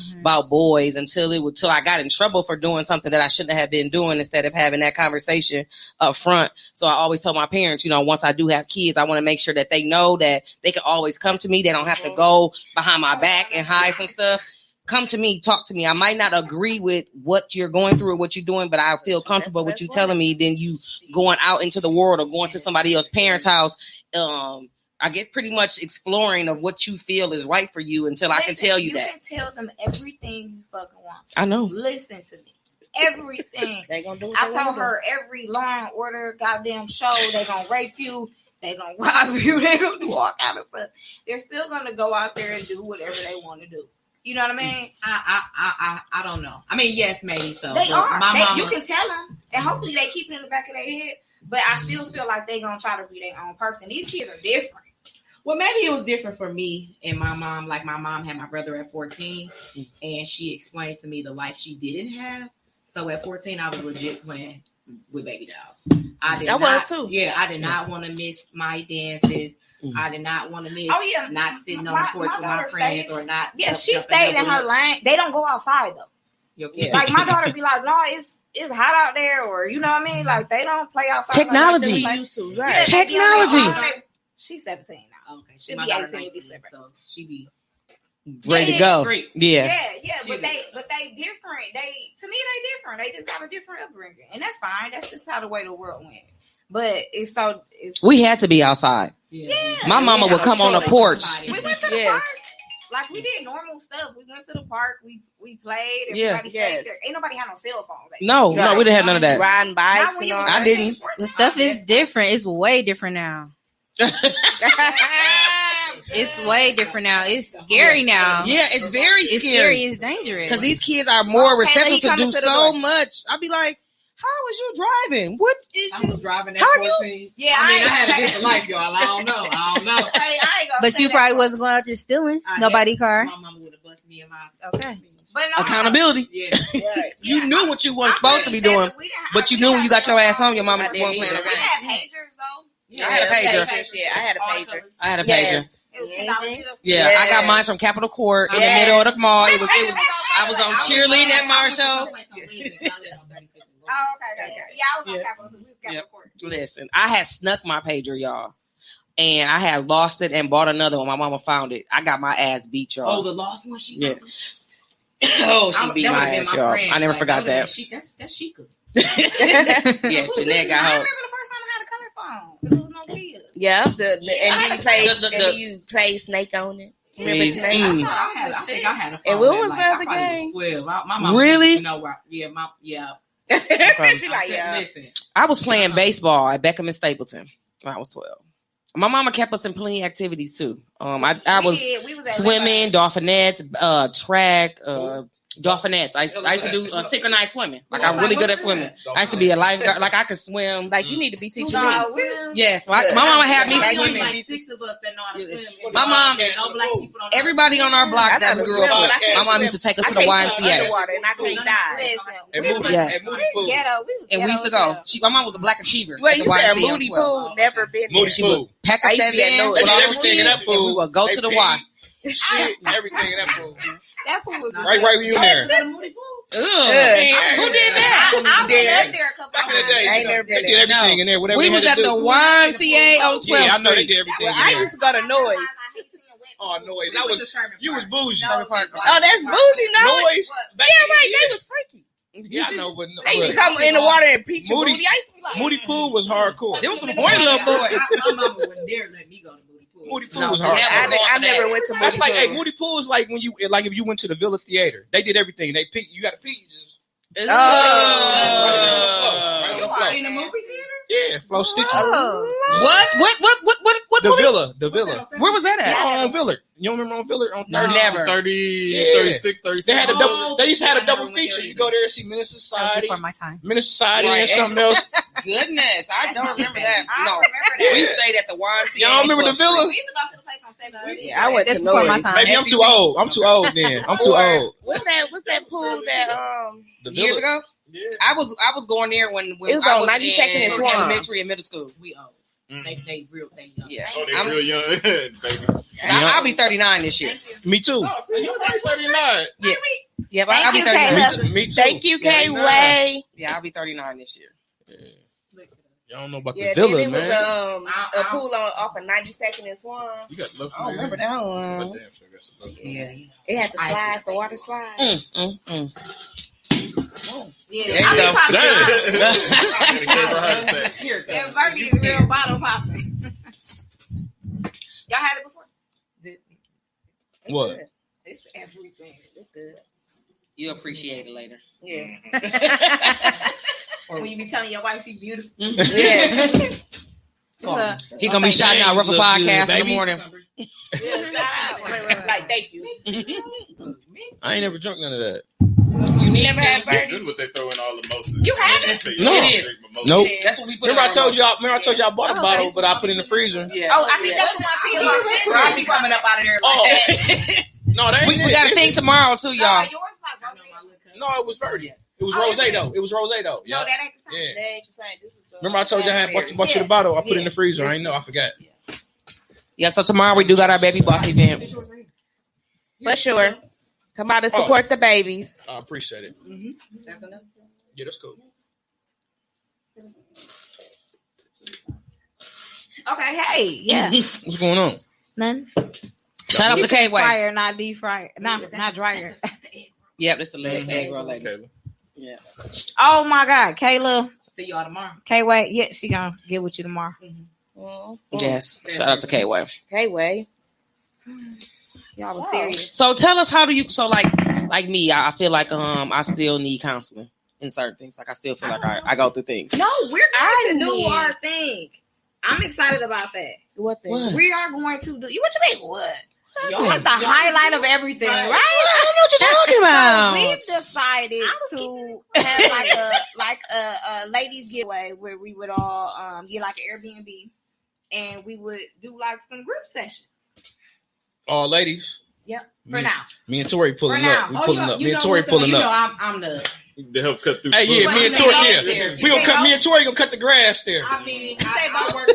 boys until I got in trouble for doing something that I shouldn't have been doing instead of having that conversation up front. So I always told my parents, once I do have kids, I want to make sure that they know that they can always come to me. They don't have to go behind my back and hide some stuff. Come to me, talk to me. I might not agree with what you're going through or what you're doing, but I feel comfortable with you telling me than you going out into the world or going to somebody else's parents' house. I get pretty much exploring of what you feel is right for you until I can tell you that. You can tell them everything you fucking want. I know. Listen to me. Everything. They gonna do I told her every Law and Order goddamn show, they gonna rape you, they gonna rob you, they gonna do all kind of stuff. They're still gonna go out there and do whatever they want to do. You know what I mean? I don't know. I mean, yes, maybe so. They are. Mama, you can tell them, and hopefully they keep it in the back of their head. But I still feel like they gonna try to be their own person. These kids are different. Well, maybe it was different for me and my mom. Like my mom had my brother at 14, and she explained to me the life she didn't have. So at 14, I was legit playing with baby dolls. I was too. Yeah, I did not want to miss my dances. I did not want to miss not sitting on the porch with my friends or not. Yeah, she stayed in her lane. They don't go outside though. Yeah. Like my daughter be like, no, it's hot out there, or you know what I mean? Like they don't play outside. Technology. Like used to, right? Yeah, technology. She's 17 now. Okay, she'll be 18 in December. So she be ready to go. Yeah. But they different. To me they different. They just got a different upbringing, and that's fine. That's just how the way the world went. But we had to be outside. Yeah. My mama would come on the porch. We went to the park. Like we did normal stuff. We went to the park. We played. Everybody stayed there. Ain't nobody had no cell phone. No, we didn't have none of that. Riding bikes. I didn't. The stuff is different. It's way different now. It's way different now. It's scary now. Yeah, it's very scary. It's scary. It's dangerous. Because these kids are more receptive to do so much. I'd be like, how was you driving? What is I was driving at 14. Yeah, I mean, I had a different life, y'all. I don't know. But you probably wasn't going out there stealing nobody's car. My mama would have busted me in my But accountability. Yeah. Right. You knew what you weren't supposed to be doing, but you knew when you got your ass home, your mama wasn't playing around. We had pagers though. Yeah, I had a pager. Yeah, I had a pager. I had a pager. It was $10. Yeah, I got mine from Capitol Court in the middle of the mall. It was. I was on cheerleading at Marshall. Oh, okay. Yeah, I was on Capitol Court. Listen, I had snuck my pager, y'all. And I had lost it and bought another one. My mama found it. I got my ass beat, y'all. Oh, the lost one? She beat my ass, y'all. I never forgot that. That's Chica's. Yes, Jeanette got I her. remember the first time I had a color phone. It was no Nokia. Yeah, and you play Snake on it. Remember Snake? I think I had a phone. And what was the other game? 12. My mom really? You know where? Yeah, She like, Listen. I was playing baseball at Beckham and Stapleton when I was 12. My mama kept us in plenty activities too. I was swimming, dolphinettes, track, dolphinettes. I used to do synchronized swimming. Like I'm really good at swimming. I used to be a lifeguard. Like I could swim. Like you need to be teaching me. Yes, my mama had me swimming. swimming. Like 6 of us that know how to swim. My mom, no black people don't everybody on our block that we grew up with. My mom used to take us to the YMCA. Underwater and I can't die. And we used to go. My mom was a black achiever. Well, you said Moody Pool, never been there. Moody Pool. Pack us that in with all those kids, and we would go to the Y. Shit, everything in that pool. That pool was Right when you in there. Who did that? I've been up there a couple Back in the times. day, I ain't never been they did there. everything in there. Whatever We they was had at to the do. YMCA on 12th Yeah, I know they Street. did everything. Well, I used to go to Noise. Oh, Noise. That was you was bougie. Oh, that's bougie, no? Noise. Yeah, right. They was freaky. Yeah, I know, but They used to come in the water and peach Moody- booty. I used to be like, Moody Pool was hardcore. There was some horny little boys. My mama wouldn't dare let me go to Moody Pool. Moody Pool No, was Jeanette hardcore. was I never went to Moody That's like, hey, Pool. Moody Pool is like when you if you went to the Villa Theater. They did everything. They pee. You got to pee. You just Oh. right on the floor. In the movie theater? Yeah, flow sticky. What? The Villa. Where was that at? On Villard. You don't remember on Villard? On No, never. 30, Yeah. 36, 37. They had a double. They used to have a I double never went feature. there You either. go there and see Minister Society, before my time. Minister Society, Right. and something else. Goodness, I don't remember that. I No, remember that. we stayed at the YMCA. Y'all remember the Villa? We used to go to the place on 7th. Yeah, I went That's to before my Noise. time. Maybe I'm too old. I'm too old then. I'm too old. What's that pool that The Years Villa. ago, I was going there when It was I on was 92nd and in Swan. elementary and middle school. We old. Mhm. They young. Yeah, Oh, they real young, baby. I'll be 39 this year. Me too. Oh, so you was like 39. Yeah, but I'll be 39. Me too. Thank you, K Way. Yeah, I'll be 39 this year. Y'all don't know about Yeah, the Villa, then it man. was a pool off of 92nd and Swan. You got love I don't remember that one. But damn sure got some love. Yeah. It had the slides, the water slides. Yeah, There you I go. be popping Damn. out. Give her a heart attack. Here, Yeah, Virgie is real bottle popping. Y'all had it before? What? It's everything. It's good. You'll appreciate it later. Yeah. When you be telling your wife she's beautiful. Yeah. He gonna be shouting out Ruffle Look good, Podcast in the baby. morning. Yeah, shout out. Like, thank you. I ain't never drunk none of that. You need Never had to. This is what they throw in all the mimosas. You haven't? No. It is. Nope. That's what we put. Remember I in told our y'all I bought a bottle, but I put it in the freezer. Yeah. Oh, I think that's the one I'll to be coming up out of there like Oh. that. No, that ain't We got a it. thing tomorrow too, y'all. Yours like rosé. No, it was Verdi. It was Oh, rose it though. It was rose though. No, Yeah. that ain't the same. Yeah. That ain't the same. This is Remember I told you I had bought you the bottle. I put it in the freezer. I ain't know. I forgot. Yeah. So tomorrow we do got our baby boss event. For sure. Come out and support the babies. I appreciate it. Yeah, that's cool. Okay, hey, yeah. What's going on? None. Shout out to K Way. Fryer, not deep fryer. Not dryer. Yep, that's the last egg roll lady. Kayla. Yeah. Oh my God, Kayla. See y'all tomorrow. K Way. Yeah, she gonna get with you tomorrow. Yes. Shout out to K Way. K Way. Y'all was serious. So tell us, how do you? So like me, I feel like I still need counseling in certain things. Like I still feel like I go through things. No, we're going to do our thing. I'm excited about that. What thing? What? We are going to do. What you mean? What? That's the highlight of everything, right? I don't know what you're talking about. So we've decided to have like a ladies getaway where we would all get like an Airbnb and we would do like some group sessions. All ladies. Yep. For now. Me and Tori pulling For up. now. We pulling up. Me and Tori pulling up. I'm the. To help cut through. Hey, yeah, But me and you Tori. know, Yeah, we gonna cut. Me and Tori gonna cut the grass there. I mean, You say I work.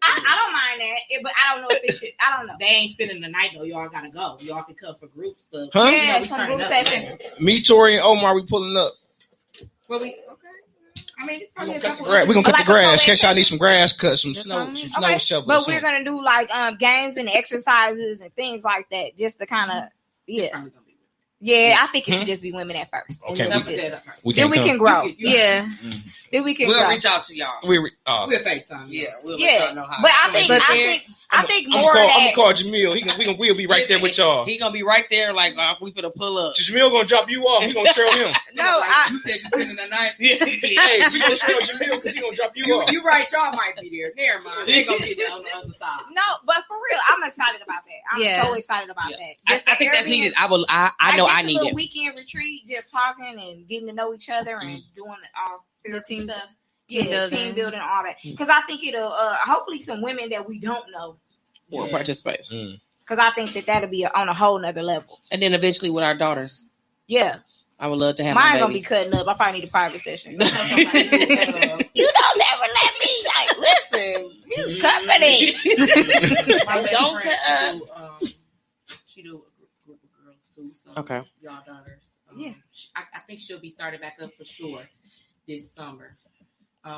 I don't mind that, but I don't know if it should. I don't know. They ain't spending the night though. Y'all gotta go. Y'all can come for groups, but Huh? Yeah, we some turning group up. sessions. Me, Tori, and Omar, we pulling up. Well, we okay. I mean, it's probably a couple. We're gonna cut Like the a grass. In case y'all co-ed need some grass cut, some Just snow, on me? some snow Okay. shovels. But or we're something. gonna do like games and exercises and things like that, just to kind of Yeah, I think it should just be women at first. Okay, then we can grow. Yeah. Then we can We'll grow. reach out to y'all. We'll FaceTime. Yeah, we'll let y'all know how. But I think more I'm gonna call Jamil. We'll be right there with y'all. He gonna be right there, like we finna pull up. Jamil gonna drop you off. We gonna trail him. No, you said you spending the night. Hey, we gonna trail Jamil because he gonna drop you off. You right, y'all might be there. Never mind. They gonna be there on the other side. No, but for real, I'm excited about that. I'm so excited about that. I think that's needed. I know I need it. Weekend retreat, just talking and getting to know each other and doing all the team stuff. Team building, all that. Because I think it'll hopefully some women that we don't know will participate. Because I think that'll be on a whole nother level. And then eventually with our daughters. Yeah. I would love to have mine gonna be cutting up. I probably need a private session. You don't never let me. Like, listen, this company. Don't cut up. She do a group of girls too. So okay. Y'all daughters. Yeah. I think she'll be started back up for sure this summer.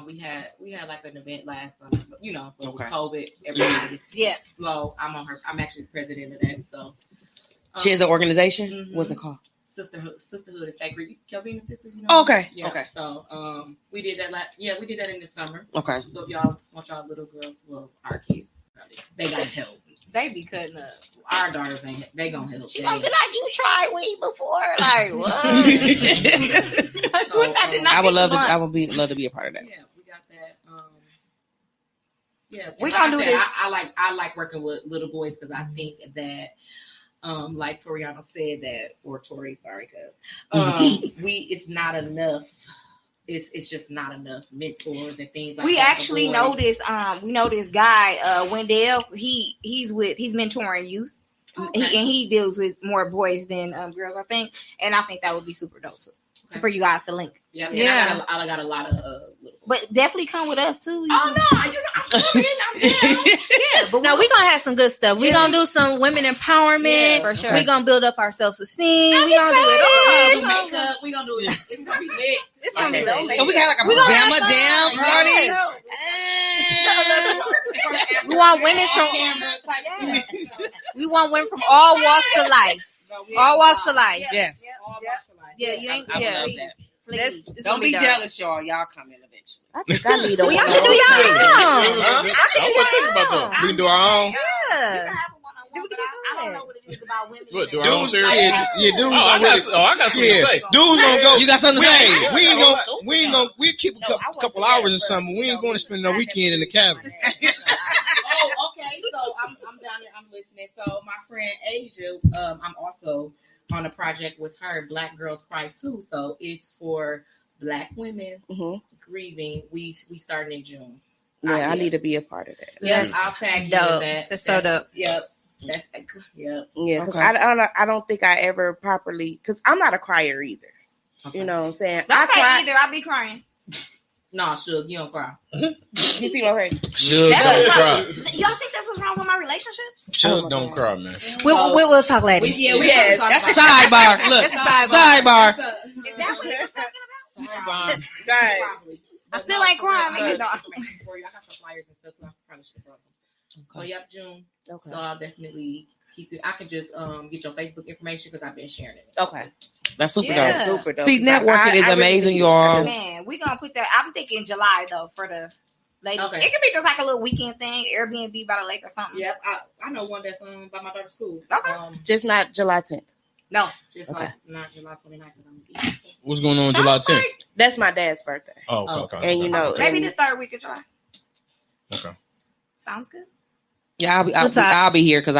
We had like an event last summer, but with COVID, everything is slow. I'm actually president of that. So she has an organization. What's it called? Sisterhood is Sacred. Kelvin Sisters. Okay. Yeah. Okay. So we did that we did that in the summer. Okay. So if y'all want y'all little girls, well, our kids, they got help. They be cutting up. Our daughters they gonna help. She gonna be like, you tried weed before, like what? I would love to be a part of that. Yeah, we got that. Yeah, we gonna do this. I like working with little boys because I think that, like Toriano said that, or Tori, sorry, because it's not enough. It's just not enough mentors and things like that. We actually know this. We know this guy, Wendell. He's mentoring youth. Okay. He deals with more boys than girls, I think. And I think that would be super dope too. So for you guys to link. Yeah. I got a lot of but definitely come with us too. I'm coming. Yeah, but we're gonna have some good stuff. We're gonna do some women empowerment. For sure. We're gonna build up our self-esteem. We're gonna do it all. We're gonna do it. It's gonna be lit. It's gonna be lit. So we got like a pajama jam party. We want women from all walks of life. All walks of life. Yes. Yeah, you ain't. I love that. Don't be jealous, y'all. Y'all come in eventually. I think I need a y'all can do y'all own. We can do our own. Yeah. I don't know what it is about women. What, do our own series? Dudes. I got something to say. Dudes gonna go. You got something to say? We ain't gonna. We keep a couple hours or something. We ain't going to spend no weekend in the cabin. Oh, okay. So I'm down there. I'm listening. So my friend Asia, I'm also on a project with her. Black Girls Cry Too. So it's for Black women grieving. We started in June. Yeah, I need to be a part of that. Yes, I'll tag you with that. That's so dope. Yep. Yeah, because I don't think I ever properly, because I'm not a crier either. Okay. You know what I'm saying? Don't say either. I be crying. No, Suge, you don't cry. You see my face? Suge don't cry. Y'all think that's what's wrong with my relationships? Suge don't cry, man. We'll talk later. Yes. That's a sidebar. Look, sidebar. Is that what you're talking about? Right. I still ain't crying. I got some flyers and stuff, so I probably should have brought them. Okay. Oh, yep, June. Okay. So I'll definitely keep it. I can just get your Facebook information because I've been sharing it. Okay. That's super dope. Super dope. See, networking is amazing, y'all. Man, we gonna put that. I'm thinking July though for the ladies. Okay. It could be just like a little weekend thing, Airbnb by the lake or something. Yep, I know one that's by my daughter's school. Okay. Just not July 10th. No, just like not July 29th because I'm. What's going on July 10th? That's my dad's birthday. Oh, okay. And you know, maybe the third week of July. Okay. Sounds good. Yeah, I'll be here because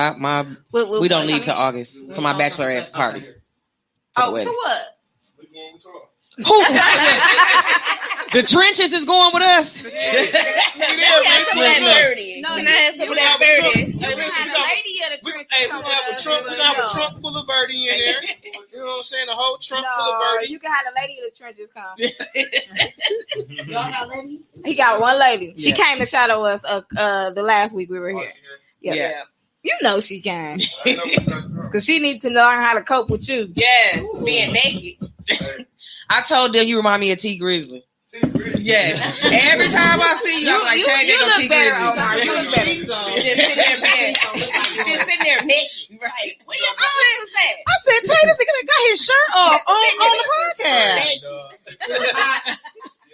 we don't leave till August for my bachelorette party. Oh, so what? The trenches is going with us. Can I have some of that 30? No, can I have some of that 30? We got a lady of the trenches. Hey, we have a trunk full of birdie in there. You know what I'm saying? A whole trunk full of birdie. You can have a lady of the trenches come. Y'all got a lady? He got one lady. She came to shadow us the last week we were here. Yeah. You know she can. Because she needs to learn how to cope with you. Yes, being naked. I told them you remind me of T Grizzly. Yes. Every time I see you, I'm like, Tay, they go T Grizzly. You look better. Just sitting there being just sitting there naked. Right. What you say? I said, Tay, this nigga got his shirt off on the podcast.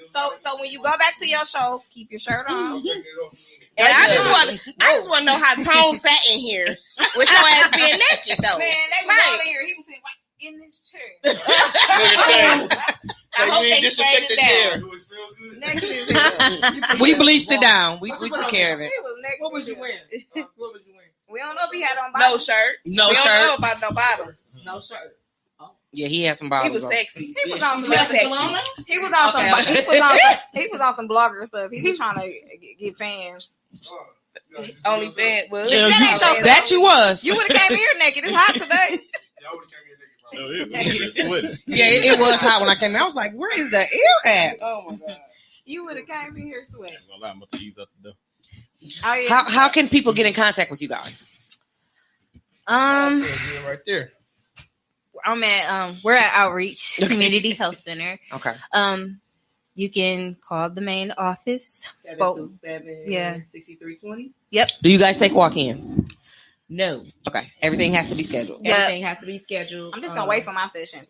So when you go back to your show, keep your shirt on. And I just want to know how Tone sat in here with your ass being naked though. Man, they was all in here. He was sitting in this chair. I hope they disinfected the chair. We bleached it down. We took care of it. What was you wearing? We don't know if he had on bottoms. No shirt. No we shirt. don't know about no bottoms. No shirt. Yeah, he had some bottoms. He was sexy. He was on some sexy. He was on some blogger stuff. He was trying to get fans. Only fan was. That you was. You would have came here naked. It's hot today. Yeah, it was hot when I came in. I was like, where is the air at? Oh my God. You would have came in here sweating. I'm about to ease up the door. How can people get in contact with you guys? Right there. I'm at we're at Outreach Community Health Center. Okay. You can call the main office. 727-6320. Yep. Do you guys take walk-ins? No. Okay. Everything has to be scheduled. Yep. Everything has to be scheduled. I'm just gonna wait for my session.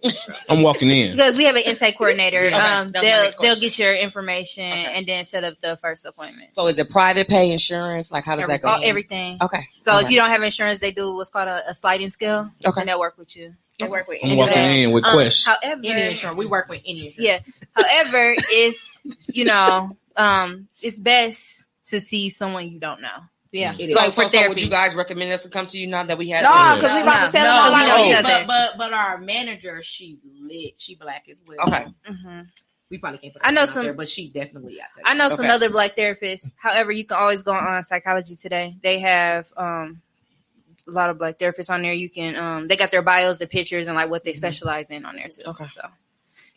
I'm walking in because we have an intake coordinator. Okay. They'll get your information and then set up the first appointment. So is it private pay insurance? Like how does that go? Everything. Okay. So if you don't have insurance, they do what's called a sliding scale. Okay. And they'll work with you. They work with I'm walking in with questions. However, any insurance. We work with any insurance. Yeah. However, if it's best to see someone you don't know. Yeah. So would you guys recommend us to come to you now that we have? No, because we about to tell them all we know each about other. But our manager, she lit. She black as well. Okay. Mm-hmm. We probably can't put I know out some, there, but she definitely. I know some other black therapists. However, you can always go on Psychology Today. They have a lot of black therapists on there. You can they got their bios, their pictures, and like what they specialize in on there too. Okay. So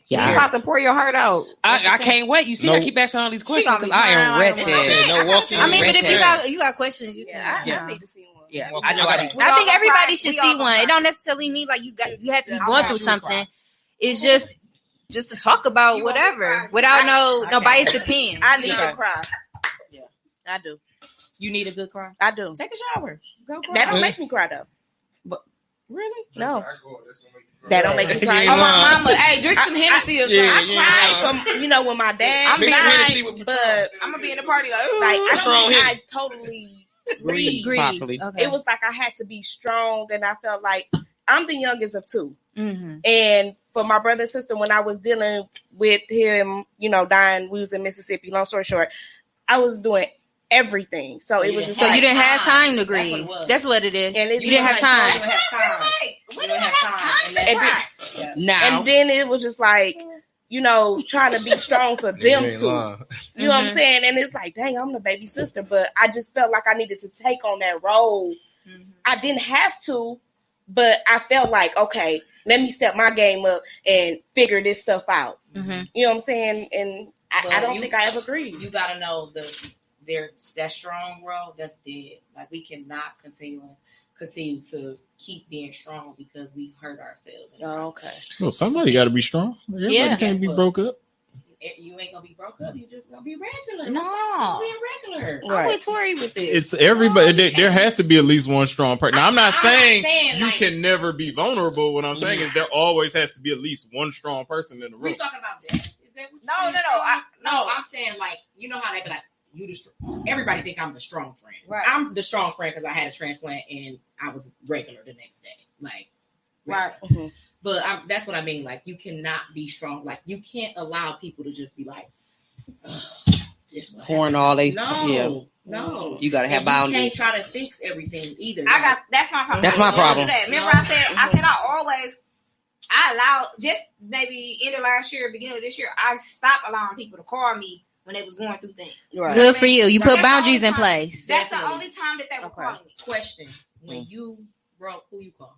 yeah, you about to pour your heart out. I can't wait. You see, I keep asking all these questions because I am wretched. No walking. I mean, but if you got questions, you can. I need to see one. Yeah, I know. I think everybody should see one. It don't necessarily mean like you have to be going through something. It's just to talk about whatever without no biased opinion. I need to cry. Yeah, I do. You need a good cry. I do. Take a shower. Go cry. That don't make me cry though. But really? No. That don't make me cry. Oh my mama, hey, drink some Hennessy or something. I cried from when my dad died, but I'm gonna be in the party like I totally breathe properly. Okay. It was like I had to be strong, and I felt like I'm the youngest of two. Mm-hmm. And for my brother and sister, when I was dealing with him, dying, we was in Mississippi. Long story short, I was doing everything. So it was just so like, you didn't have time to grieve. That's what it is. And you didn't have time. We didn't have time to cry. Now, and then it was just like, trying to be strong for them too. You know what I'm saying? And it's like, dang, I'm the baby sister, but I just felt like I needed to take on that role. Mm-hmm. I didn't have to, but I felt like, okay, let me step my game up and figure this stuff out. Mm-hmm. You know what I'm saying? And I don't think I ever agreed. You got to know that strong role that's dead. Like we cannot continue to keep being strong because we hurt ourselves. Oh, okay. Well, somebody got to be strong. Everybody can't be broke up. You ain't gonna be broke up. You just gonna be regular. No, just being regular. I'm with Tori with this. It's everybody. There has to be at least one strong person. Now, I'm not saying you can never be vulnerable. What I'm saying is there always has to be at least one strong person in the room. We talking about that? Is that what No. I'm saying like how they be like. Everybody think I'm the strong friend. Right. I'm the strong friend because I had a transplant and I was regular the next day. Like, right. Mm-hmm. But that's what I mean. Like, you cannot be strong. Like, you can't allow people to just be like, pouring all they. No. You gotta have boundaries. You can't try to fix everything either. That's my problem. That's my problem. Remember, I said I allow just maybe end of last year, beginning of this year, I stopped allowing people to call me when they was going through things. Right. Good for you. You put boundaries in place. That's the only time that they were calling me. Question: when you broke, who you call?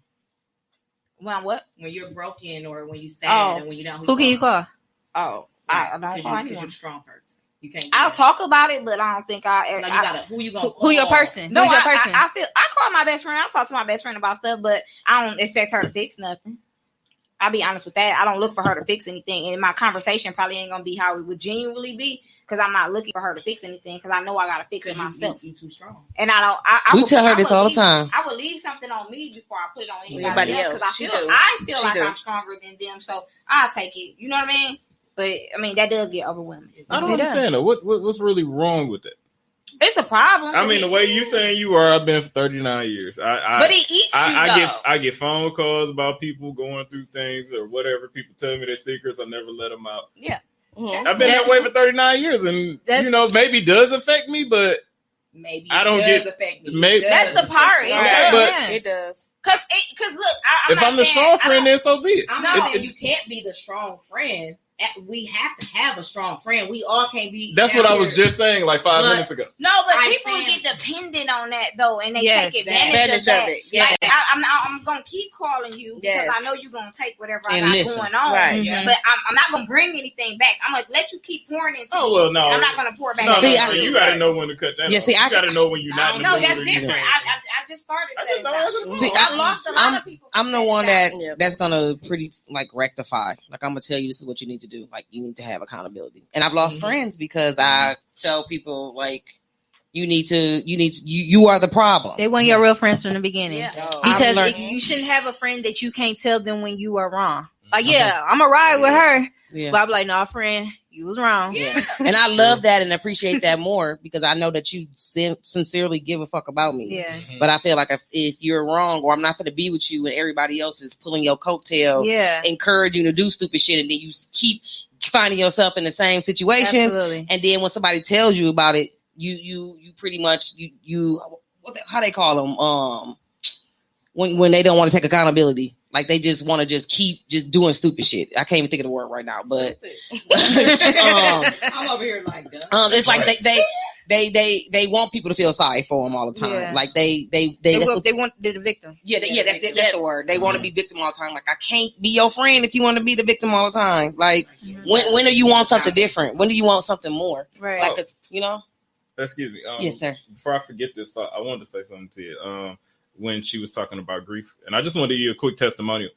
When what? When you're broken or when you sad and when you don't. Who can you call? Oh, I don't call anyone. Because you're a strong person. You can't. I'll talk about it, but I don't think who you gonna call? Who your person? No, Who's your person? I call my best friend. I talk to my best friend about stuff, but I don't expect her to fix nothing. I'll be honest with that. I don't look for her to fix anything. And my conversation probably ain't going to be how it would genuinely be because I'm not looking for her to fix anything because I know I got to fix it myself. You too strong. And I don't. We tell her this all the time. I would leave something on me before I put it on anybody else because I feel like I'm stronger than them. So I'll take it. You know what I mean? But, I mean, that does get overwhelming. I don't understand that. What's really wrong with that? It's a problem. I mean, the way you saying you are, I've been for 39 years. But it eats I get phone calls about people going through things or whatever. People tell me their secrets. I never let them out. Yeah. Mm-hmm. I've been that way for 39 years. And, maybe it does affect me, but maybe I don't affect me. Maybe, that's the part. It does. Because look, if I'm the strong friend, then so be it. I'm not saying you can't be the strong friend. We have to have a strong friend. We all can't be. That's what I was just saying like 5 minutes ago. No, but people get dependent on that though, and they take advantage of that. Yes. Like, I'm gonna keep calling you because I know you're gonna take whatever I got going on. Right. Mm-hmm. But I'm not gonna bring anything back. I'm gonna let you keep pouring into me. Oh well, no, I'm not gonna pour back. No, you gotta know when to cut that. Yeah, off. see, you gotta know when you're not. No, that's different. I just started. I lost a lot of people. I'm the one that's gonna pretty like rectify. Like I'm gonna tell you this is what you need to do. Like you need to have accountability. And I've lost friends because I tell people like you are the problem. They weren't your real friends from the beginning. Yeah. Because you shouldn't have a friend that you can't tell them when you are wrong. Like, I'm gonna ride with her. Yeah. But I'm like, no, friend, you was wrong. Yeah. And I love that and appreciate that more because I know that you sincerely give a fuck about me. Yeah. But I feel like if you're wrong or I'm not going to be with you and everybody else is pulling your coattail, encouraging you to do stupid shit, and then you keep finding yourself in the same situations. Absolutely. And then when somebody tells you about it, you pretty much how they call them when they don't want to take accountability. Like they just want to just keep just doing stupid shit. I can't even think of the word right now, but I'm over here like that. It's like they want people to feel sorry for them all the time. Yeah. Like they want the victim. That's the word. They want to be victim all the time. Like I can't be your friend if you want to be the victim all the time. Like when do you want something different? When do you want something more? Right. Like Excuse me. Yes, sir. Before I forget this thought, I wanted to say something to you. When she was talking about grief, and I just wanted to give you a quick testimonial.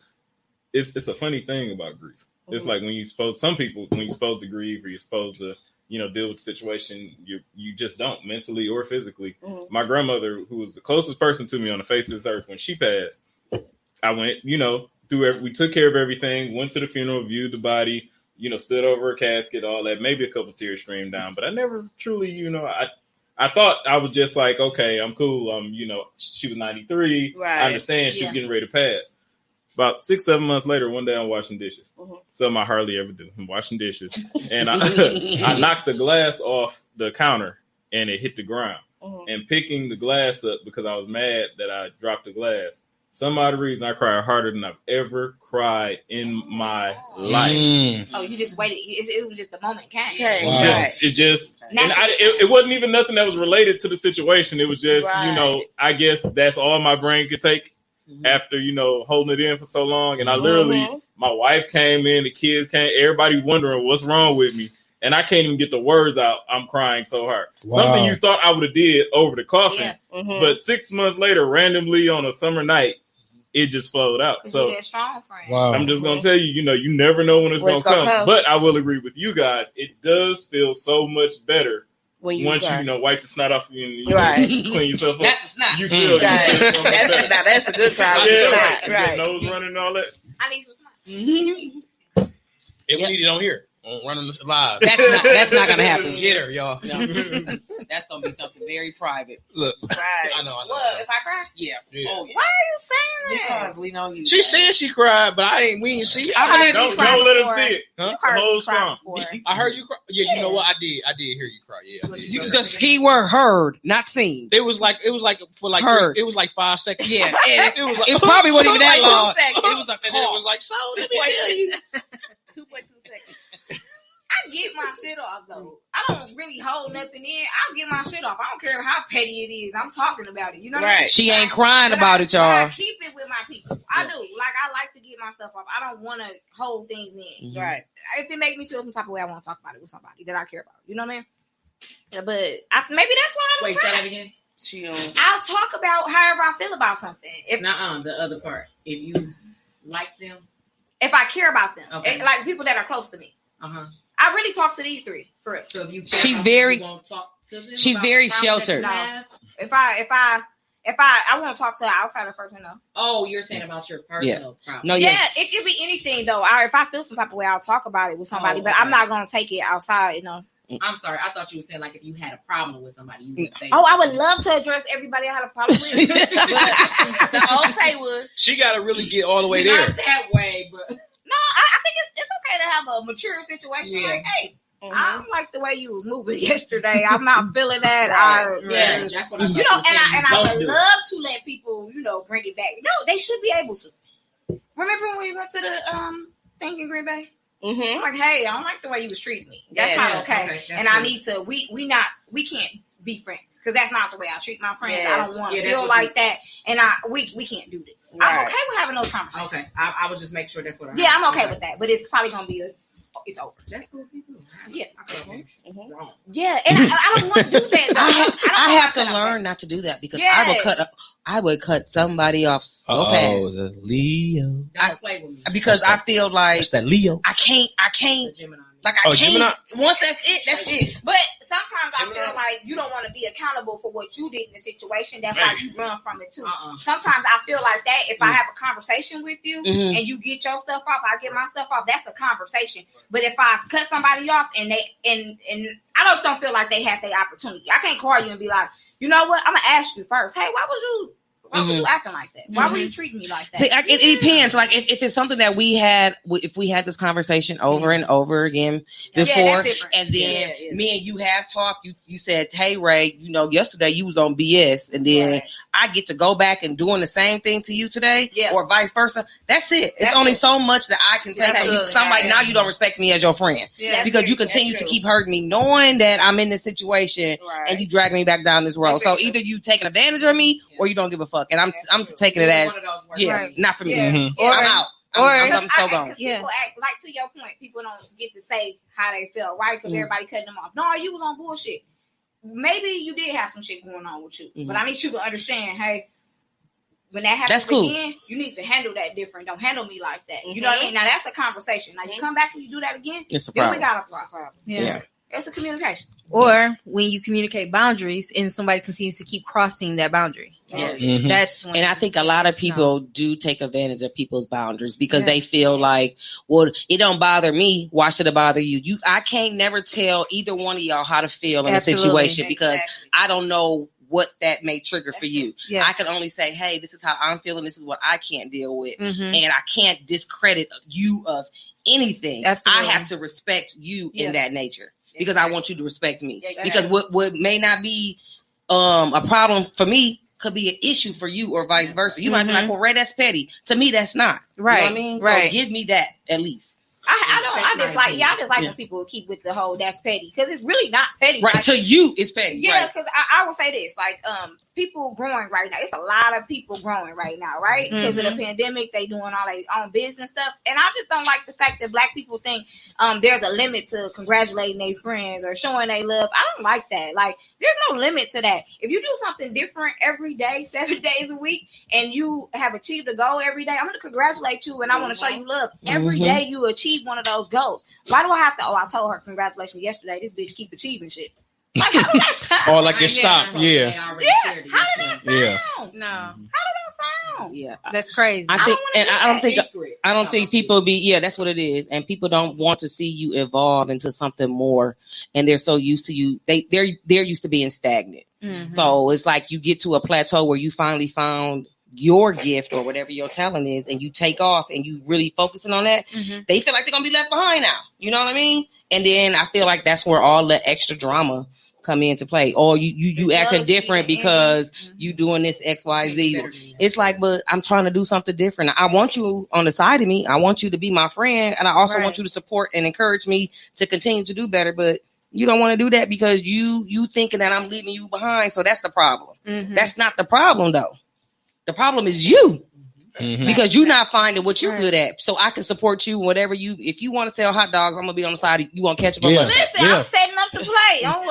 It's a funny thing about grief. It's like when you're supposed to grieve or you're supposed to, deal with the situation, you just don't mentally or physically. Mm-hmm. My grandmother, who was the closest person to me on the face of this earth, when she passed, I went, we took care of everything, went to the funeral, viewed the body, stood over her casket, all that, maybe a couple tears streamed down, but I never truly, I thought I was just like, okay, I'm cool. She was 93. Right. I understand she was getting ready to pass. About 6-7 months later, one day I'm washing dishes. Mm-hmm. Something I hardly ever do. I'm washing dishes. And I knocked the glass off the counter and it hit the ground. Mm-hmm. And picking the glass up because I was mad that I dropped the glass. Some odd reason I cried harder than I've ever cried in my life. Oh, you just waited. It was just the moment came. It wasn't even nothing that was related to the situation. It was just, I guess that's all my brain could take after, holding it in for so long. And I literally, my wife came in, the kids came, everybody wondering what's wrong with me. And I can't even get the words out. I'm crying so hard. Wow. Something you thought I would have did over the coffin. Yeah. Mm-hmm. But 6 months later, randomly on a summer night, it just flowed out. So strong friend. Wow. I'm just going to tell you, you never know when it's going to come. But I will agree with you guys. It does feel so much better once you wipe the snot off you and clean yourself up. That's the snot. You feel that's a good problem. Yeah, right. Nose running and all that. I need some snot. If we need it on here. Running live. That's not gonna happen. Get her, y'all. That's gonna be something very private. Look, right. I know. What if I cry? Yeah. Oh, yeah. Why are you saying that? Because we know you. She said she cried, but we ain't see it. Don't let him see it. Huh? The whole song. I heard you cry. Yeah, you know what? I did hear you cry. Yeah. The key word heard, not seen. It was like for like heard. It was like 5 seconds. Yeah, and it was like, it probably wasn't even that long. It was like, and it was like, so let me tell you. 2.2 seconds. I get my shit off though. I don't really hold nothing in. I'll get my shit off. I don't care how petty it is. I'm talking about it. You know what I mean? She ain't crying about it, y'all. I keep it with my people. I do. Like I like to get my stuff off. I don't want to hold things in. Mm-hmm. Right. If it makes me feel some type of way, I want to talk about it with somebody that I care about. You know what I mean? Yeah, but maybe that's why I don't Wait, cry. say that again. I'll talk about however I feel about something. The other part. If you like them if I care about them, like people that are close to me. I really talk to these three for real. So if you she's very sheltered. No. If I want to talk to an outsider person, no. Oh, you're saying about your personal problem. No, it could be anything though. If I feel some type of way, I'll talk about it with somebody, but I'm not gonna take it outside, you know. I'm sorry. I thought you were saying like if you had a problem with somebody, you would say. I would love to address everybody I had a problem with. The old Tay would. She got to really get all the way there. Not that way, but no, I think it's okay to have a mature situation. Yeah. Like, hey, I don't like the way you was moving yesterday. I'm not feeling that. Yeah, that's what I'm. You know, and I would love to let people, you know, bring it back. No, they should be able to. Remember when we went to the thing in Green Bay? I'm like, hey, I don't like the way you was treating me. That's not okay. And I need to. We can't be friends because that's not the way I treat my friends. I don't want to feel like that, and we can't do this. I'm okay with having those conversations. Okay, I would just make sure that's what I'm. Yeah, I'm okay with that, but it's probably gonna be it's over. That's cool. Yeah. Yeah, and I don't want to do that. I have to learn not to do that because I would cut somebody off so fast. The Leo. Don't play with me. Because I feel like that's that Leo. I can't. Like I can't. Gemini. Once that's it. But sometimes I feel like you don't want to be accountable for what you did in the situation. That's why you run from it too. Sometimes I feel like that if I have a conversation with you and you get your stuff off, I get my stuff off. That's a conversation. But if I cut somebody off and I just don't feel like they had their opportunity. I can't call you and be like, you know what? I'm gonna ask you first. Hey, why was you acting like that? Why were you treating me like that? See, it depends. Like if it's something that if we had this conversation over and over again before, and then me and you have talked, you said, hey Ray, you know, yesterday you was on BS, and then I get to go back and doing the same thing to you today, or vice versa. That's it. It's only so much that I can take from you. So I'm like, now you don't respect me as your friend because you continue to keep hurting me, knowing that I'm in this situation and you dragging me back down this road. So either you taking advantage of me or you don't give a fuck. And I'm taking it as not for me. Or I'm out. I'm so gone. People act like, to your point, people don't get to say how they feel, right? Because everybody cutting them off. No, you was on bullshit. Maybe you did have some shit going on with you, but I need you to understand, hey, when that happens again, you need to handle that different. Don't handle me like that. You know what I mean? Now that's a conversation. Now you come back and you do that again, it's a problem. Then we got a problem. Yeah. It's a communication. Or when you communicate boundaries and somebody continues to keep crossing that boundary. That's when. And I think a lot of people do take advantage of people's boundaries because they feel like, well, it don't bother me. Why should it bother you? I can't never tell either one of y'all how to feel in a situation because I don't know what that may trigger for you. I can only say, hey, this is how I'm feeling. This is what I can't deal with. And I can't discredit you of anything. Absolutely. I have to respect you in that nature. Because I want you to respect me. Because what may not be a problem for me could be an issue for you or vice versa. You might be like, well, Ray, that's petty. To me, that's not. Right. You know what I mean? So give me that at least. I just like when people keep with the whole that's petty. Because it's really not petty. Right. Like, to you, it's petty. Yeah, because I will say this. Like, people growing right now. It's a lot of people growing right now, right? Because of the pandemic, they doing all their own business stuff. And I just don't like the fact that Black people think there's a limit to congratulating their friends or showing they love. I don't like that. Like, there's no limit to that. If you do something different every day, 7 days a week, and you have achieved a goal every day, I'm going to congratulate you and I want to show you love. Every day you achieve one of those goals. Why do I have to, I told her congratulations yesterday. This bitch keep achieving shit. Like, how did that sound? Or like it stopped. How did that sound? No. How did that sound? Yeah. That's crazy. I don't think people that's what it is. And people don't want to see you evolve into something more. And they're so used to you. They're used to being stagnant. So it's like you get to a plateau where you finally found your gift or whatever your talent is, and you take off and you really focusing on that. They feel like they're gonna be left behind now. You know what I mean? And then I feel like that's where all the extra drama come into play. Or you acting different because you doing this XYZ. It's like, but I'm trying to do something different. I want you on the side of me. I want you to be my friend, and I also want you to support and encourage me to continue to do better. But you don't want to do that because you thinking that I'm leaving you behind. So that's the problem. That's not the problem though. The problem is you. Because you're not finding what you're good at. So I can support you, whatever if you want to sell hot dogs, I'm going to be on the side. You want ketchup on lunch. Listen, I'm setting up the play. I'm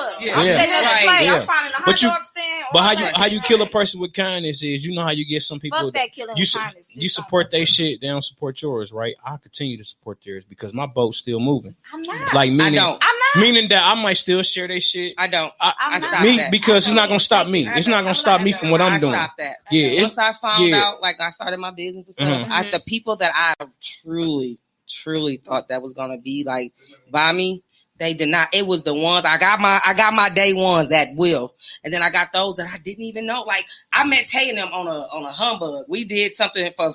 setting up the play. I'm finding a hot dog stand But how you kill a person with kindness is, how you get some people. Fuck that killing with kindness. You support their shit, they don't support yours, right? I continue to support theirs because my boat's still moving. I'm not. Like meaning, I'm not. Meaning that I might still share their shit. I don't. I stopped that because it's not gonna stop me. It's not gonna stop me from what I'm doing. I stopped that. Yeah. Once I found out, like I started my business and stuff, the people that I truly thought that was gonna be like by me, they did not. It was the ones I got my day ones that will, and then I got those that I didn't even know. Like I met Tay and them on a humbug. We did something for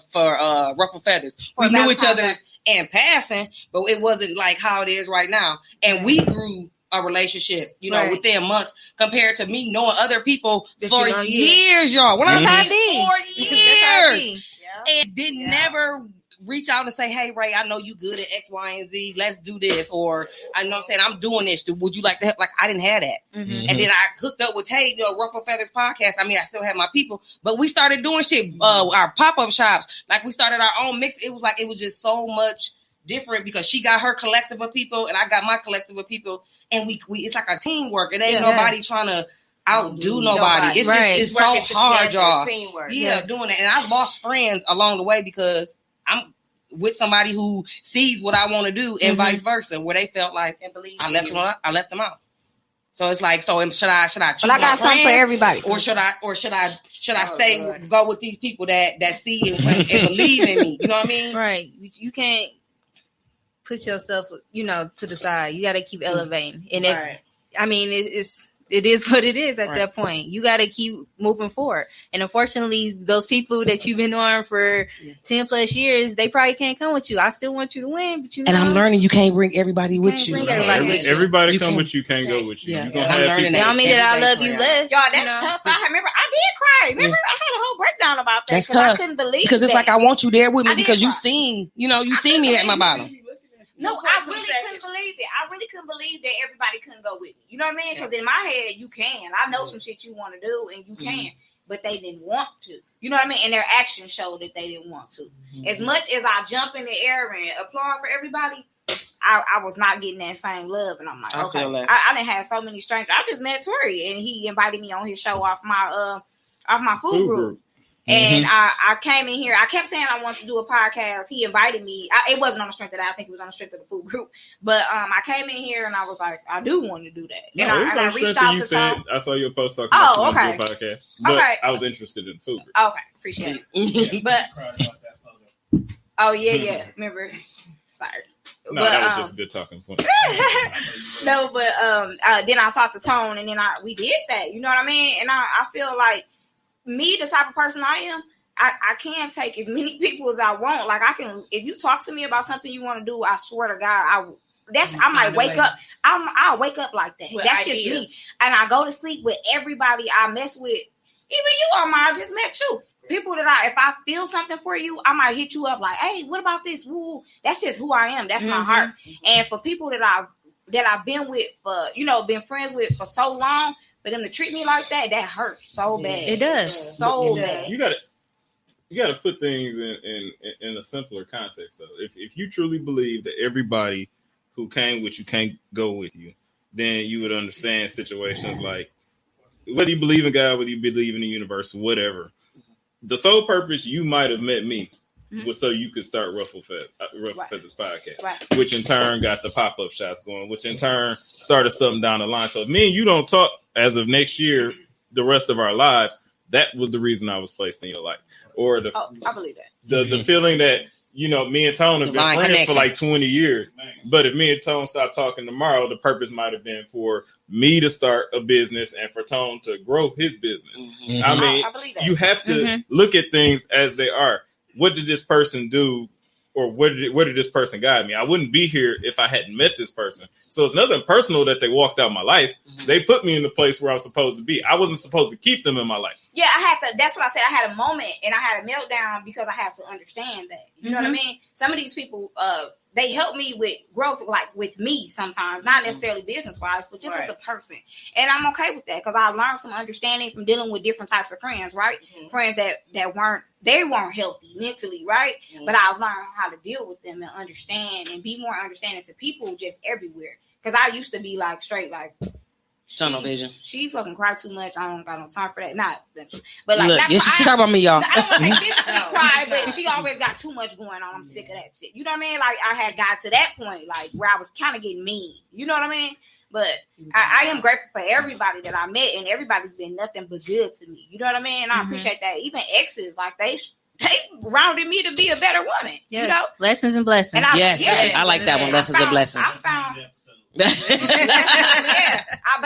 Ruffle Feathers. We knew each other in passing, but it wasn't like how it is right now. And we grew a relationship, within months compared to me knowing other people for years, y'all. What I'm saying, 4 years, and didn't never reach out and say, hey, Ray, I know you good at X, Y, and Z. Let's do this. Or I know what I'm saying, I'm doing this. Would you like to help? Like, I didn't have that. And then I hooked up with Tay, Ruffle Feathers podcast. I mean, I still have my people, but we started doing shit, our pop-up shops. Like, we started our own mix. It was just so much different because she got her collective of people and I got my collective of people. And we it's like a teamwork. It ain't nobody trying to outdo nobody. It's just, it's so hard, y'all. Teamwork. Yeah, doing it. And I lost friends along the way because I'm with somebody who sees what I want to do and vice versa, where they felt like and believe I left them out. So it's like, should I But I got something for everybody. Or should I go with these people that see and believe in me? You know what I mean? Right. You can't put yourself, to the side. You got to keep elevating. And it is what it is at that point. You got to keep moving forward. And unfortunately, those people that you've been on for 10 plus years, they probably can't come with you. I still want you to win, but and I'm learning you can't bring everybody with you. Everybody come with you, can't go with you. Yeah. I'm learning that. Don't mean that I love you less. Y'all, that's tough. I remember I did cry. Remember, I had a whole breakdown about that. That's tough. I couldn't believe because it's that. like I want you there with me because you seen me at my bottom. No, I really couldn't believe it. I really couldn't believe that everybody couldn't go with me. You know what I mean? Because in my head, you can. I know some shit you want to do, and you can. But they didn't want to. You know what I mean? And their actions showed that they didn't want to. As much as I jump in the air and applaud for everybody, I was not getting that same love. And I'm like, okay. I didn't have so many strangers. I just met Tori, and he invited me on his show off my food group. And I came in here. I kept saying I wanted to do a podcast. He invited me. It wasn't on the strength of that. I think it was on the strength of the food group. But I came in here and I was like, I do want to do that. And I reached out to Tom. I saw your post talking about okay. the podcast. But I was interested in food group. Okay, appreciate it. But yeah. Remember? Sorry. No, that was just a good talking point. No, but then I talked to Tone, and then we did that. You know what I mean? And I feel like me, the type of person I am, I can take as many people as I want. Like I can, if you talk to me about something you want to do, I swear to God, I might wake up. I'll wake up like that. With that's ideas. Just me. And I go to sleep with everybody I mess with. Even you, Omar, I just met you. People that if I feel something for you, I might hit you up like, hey, what about this? Woo. That's just who I am. That's my heart. And for people that I've been with for, been friends with for so long, for them to treat me like that hurts so bad. It does. So bad. You gotta put things in a simpler context though. If you truly believe that everybody who came with you can't go with you, then you would understand situations like whether you believe in God, whether you believe in the universe, whatever. The sole purpose you might have met me was so you could start Ruffle Feathers podcast, which in turn got the pop-up shots going, which in turn started something down the line. So if me and you don't talk as of next year, the rest of our lives, that was the reason I was placed in your life. Or I believe that. The feeling that, me and Tone have been friends for like 20 years. But if me and Tone stop talking tomorrow, the purpose might have been for me to start a business and for Tone to grow his business. I mean, I believe that. You have to look at things as they are. What did this person do, or where did this person guide me? I wouldn't be here if I hadn't met this person. So it's nothing personal that they walked out my life. They put me in the place where I was supposed to be. I wasn't supposed to keep them in my life. Yeah, I had to. That's what I said. I had a moment and I had a meltdown because I have to understand that. You know what I mean? Some of these people, they help me with growth, like with me sometimes, not necessarily business-wise, but just as a person. And I'm okay with that because I learned some understanding from dealing with different types of friends, right? Friends that weren't healthy mentally, right? But I've learned how to deal with them and understand and be more understanding to people just everywhere. Because I used to be like straight, like Tunnel vision. She fucking cried too much. I don't got no time for that. But like, look, she talk about me, y'all. I don't want to say physically cry, but she always got too much going on. I'm sick of that shit. You know what I mean? Like, I had got to that point, like, where I was kind of getting mean. You know what I mean? But I am grateful for everybody that I met, and everybody's been nothing but good to me. You know what I mean? And I appreciate that. Even exes, like, they rounded me to be a better woman. Yes. You know? Lessons and blessings. And I like that one. Lessons and blessings. I found but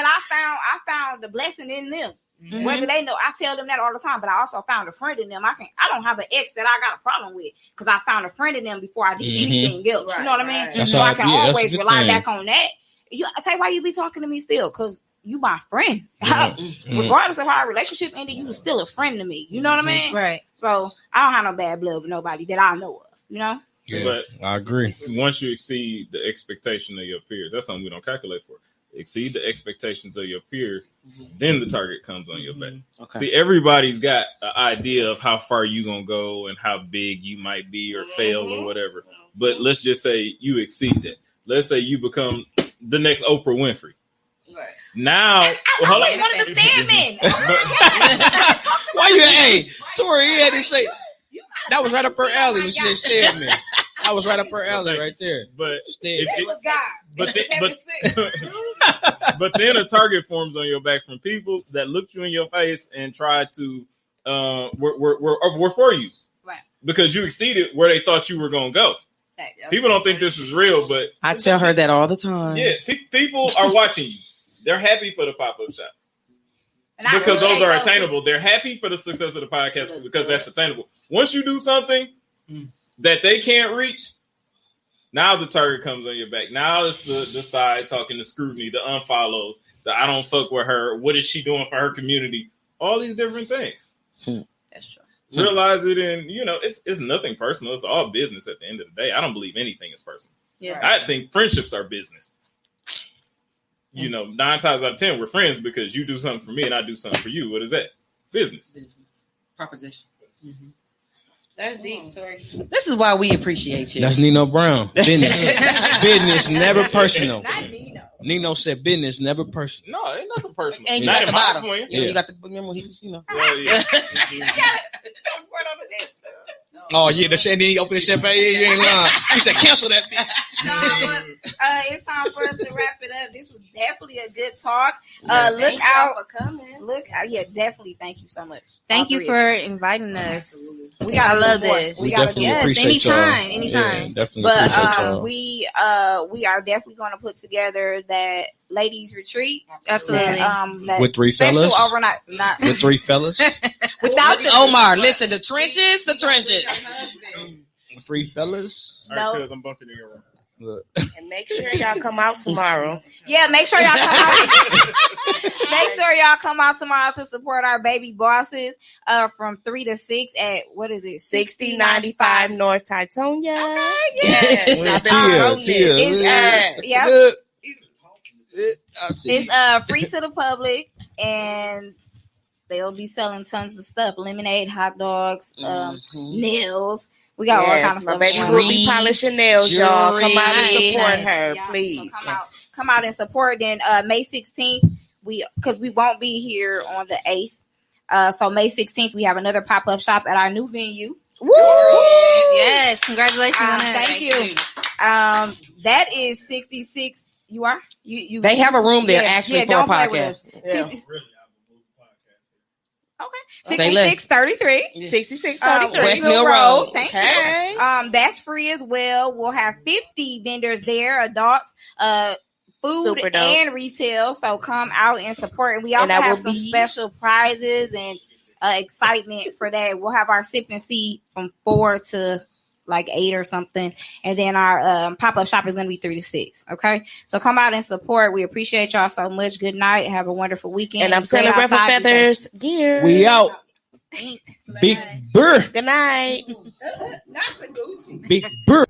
I found the blessing in them. Mm-hmm. Whether they know, I tell them that all the time. But I also found a friend in them. I don't have an ex that I got a problem with because I found a friend in them before I did anything else. Right, you know what I mean? That's so I can always rely thing. back on that. I tell you why you be talking to me still, because you my friend. Regardless of how our relationship ended, you was still a friend to me. You know what I mean? Right. So I don't have no bad blood with nobody that I know of. You know? Yeah, but I agree. Once you exceed the expectation of your peers, that's something we don't calculate for. Exceed the expectations of your peers, then the target comes on your back. Okay. See, everybody's got an idea of how far you gonna go and how big you might be or fail or whatever. But let's just say you exceed that. Let's say you become the next Oprah Winfrey. Right. Now, I always wanted to stand men. Why you? Hey, Tori, you had to say that was right up her alley when she said stand men. That was right up her alley right there. But this was God. But then a target forms on your back from people that looked you in your face and tried to were for you, right? Because you exceeded where they thought you were gonna go. People don't think this is real, but I tell her that all the time. Yeah, people are watching you. They're happy for the pop-up shops because those are attainable. They're happy for the success of the podcast because that's attainable. Once you do something that they can't reach, now the target comes on your back. Now it's the side talking, the scrutiny, the unfollows, the I don't fuck with her. What is she doing for her community? All these different things. That's true. Realize it, and it's nothing personal. It's all business at the end of the day. I don't believe anything is personal. Yeah, I think friendships are business. 9 times out of 10 we're friends because you do something for me and I do something for you. What is that? Business. Proposition. Mm-hmm. That's deep. Sorry. This is why we appreciate you. That's Nino Brown. Business. Business, never personal. Not Nino. Nino said business, never personal. No, ain't nothing personal. And you got the bottom. Yeah. You got the remember he was, Oh yeah, and then he opened the champagne. You ain't lying. He said, "Cancel that." It's time for us to wrap it up. This was definitely a good talk. Look out for coming. Look out, yeah, definitely. Thank you so much. Thank you for inviting us. I love this. We definitely appreciate anytime. Yeah, definitely but we are definitely going to put together that ladies retreat. Absolutely. With 3 fellas overnight. Not with 3 fellas. Without the Omar, listen, the trenches. With 3 fellas. All right, cuz I'm bumping in your room. Look. And make sure y'all come out tomorrow. Yeah, make sure y'all come out. Make sure y'all come out tomorrow to support our baby bosses from 3 to 6 at, what is it? 6095 North Titonia. Okay, yes. It's free to the public, and they'll be selling tons of stuff: lemonade, hot dogs, nails. We got all kinds of stuff. My baby will be polishing nails, y'all. Come out and support her, please. So come out and support. Then May 16th, because we won't be here on the 8th. So May 16th, we have another pop-up shop at our new venue. Woo! Yes, congratulations on that. Thank you. That is 66. You are? You they have a room there actually for a podcast. Okay. 6633. 6633. West Mill Road. Thank you. That's free as well. We'll have 50 vendors there, adults, food and retail. So come out and support. And we also have some special prizes and excitement for that. We'll have our sip and see from 4 to like 8 or something, and then our pop-up shop is going to be 3 to 6. Okay, so come out and support. We appreciate y'all so much. Good night. Have a wonderful weekend. And I'm selling Ruffle Feathers gear. We out. Thanks. Big Burr. Good night. Not the Gucci. Big Burr.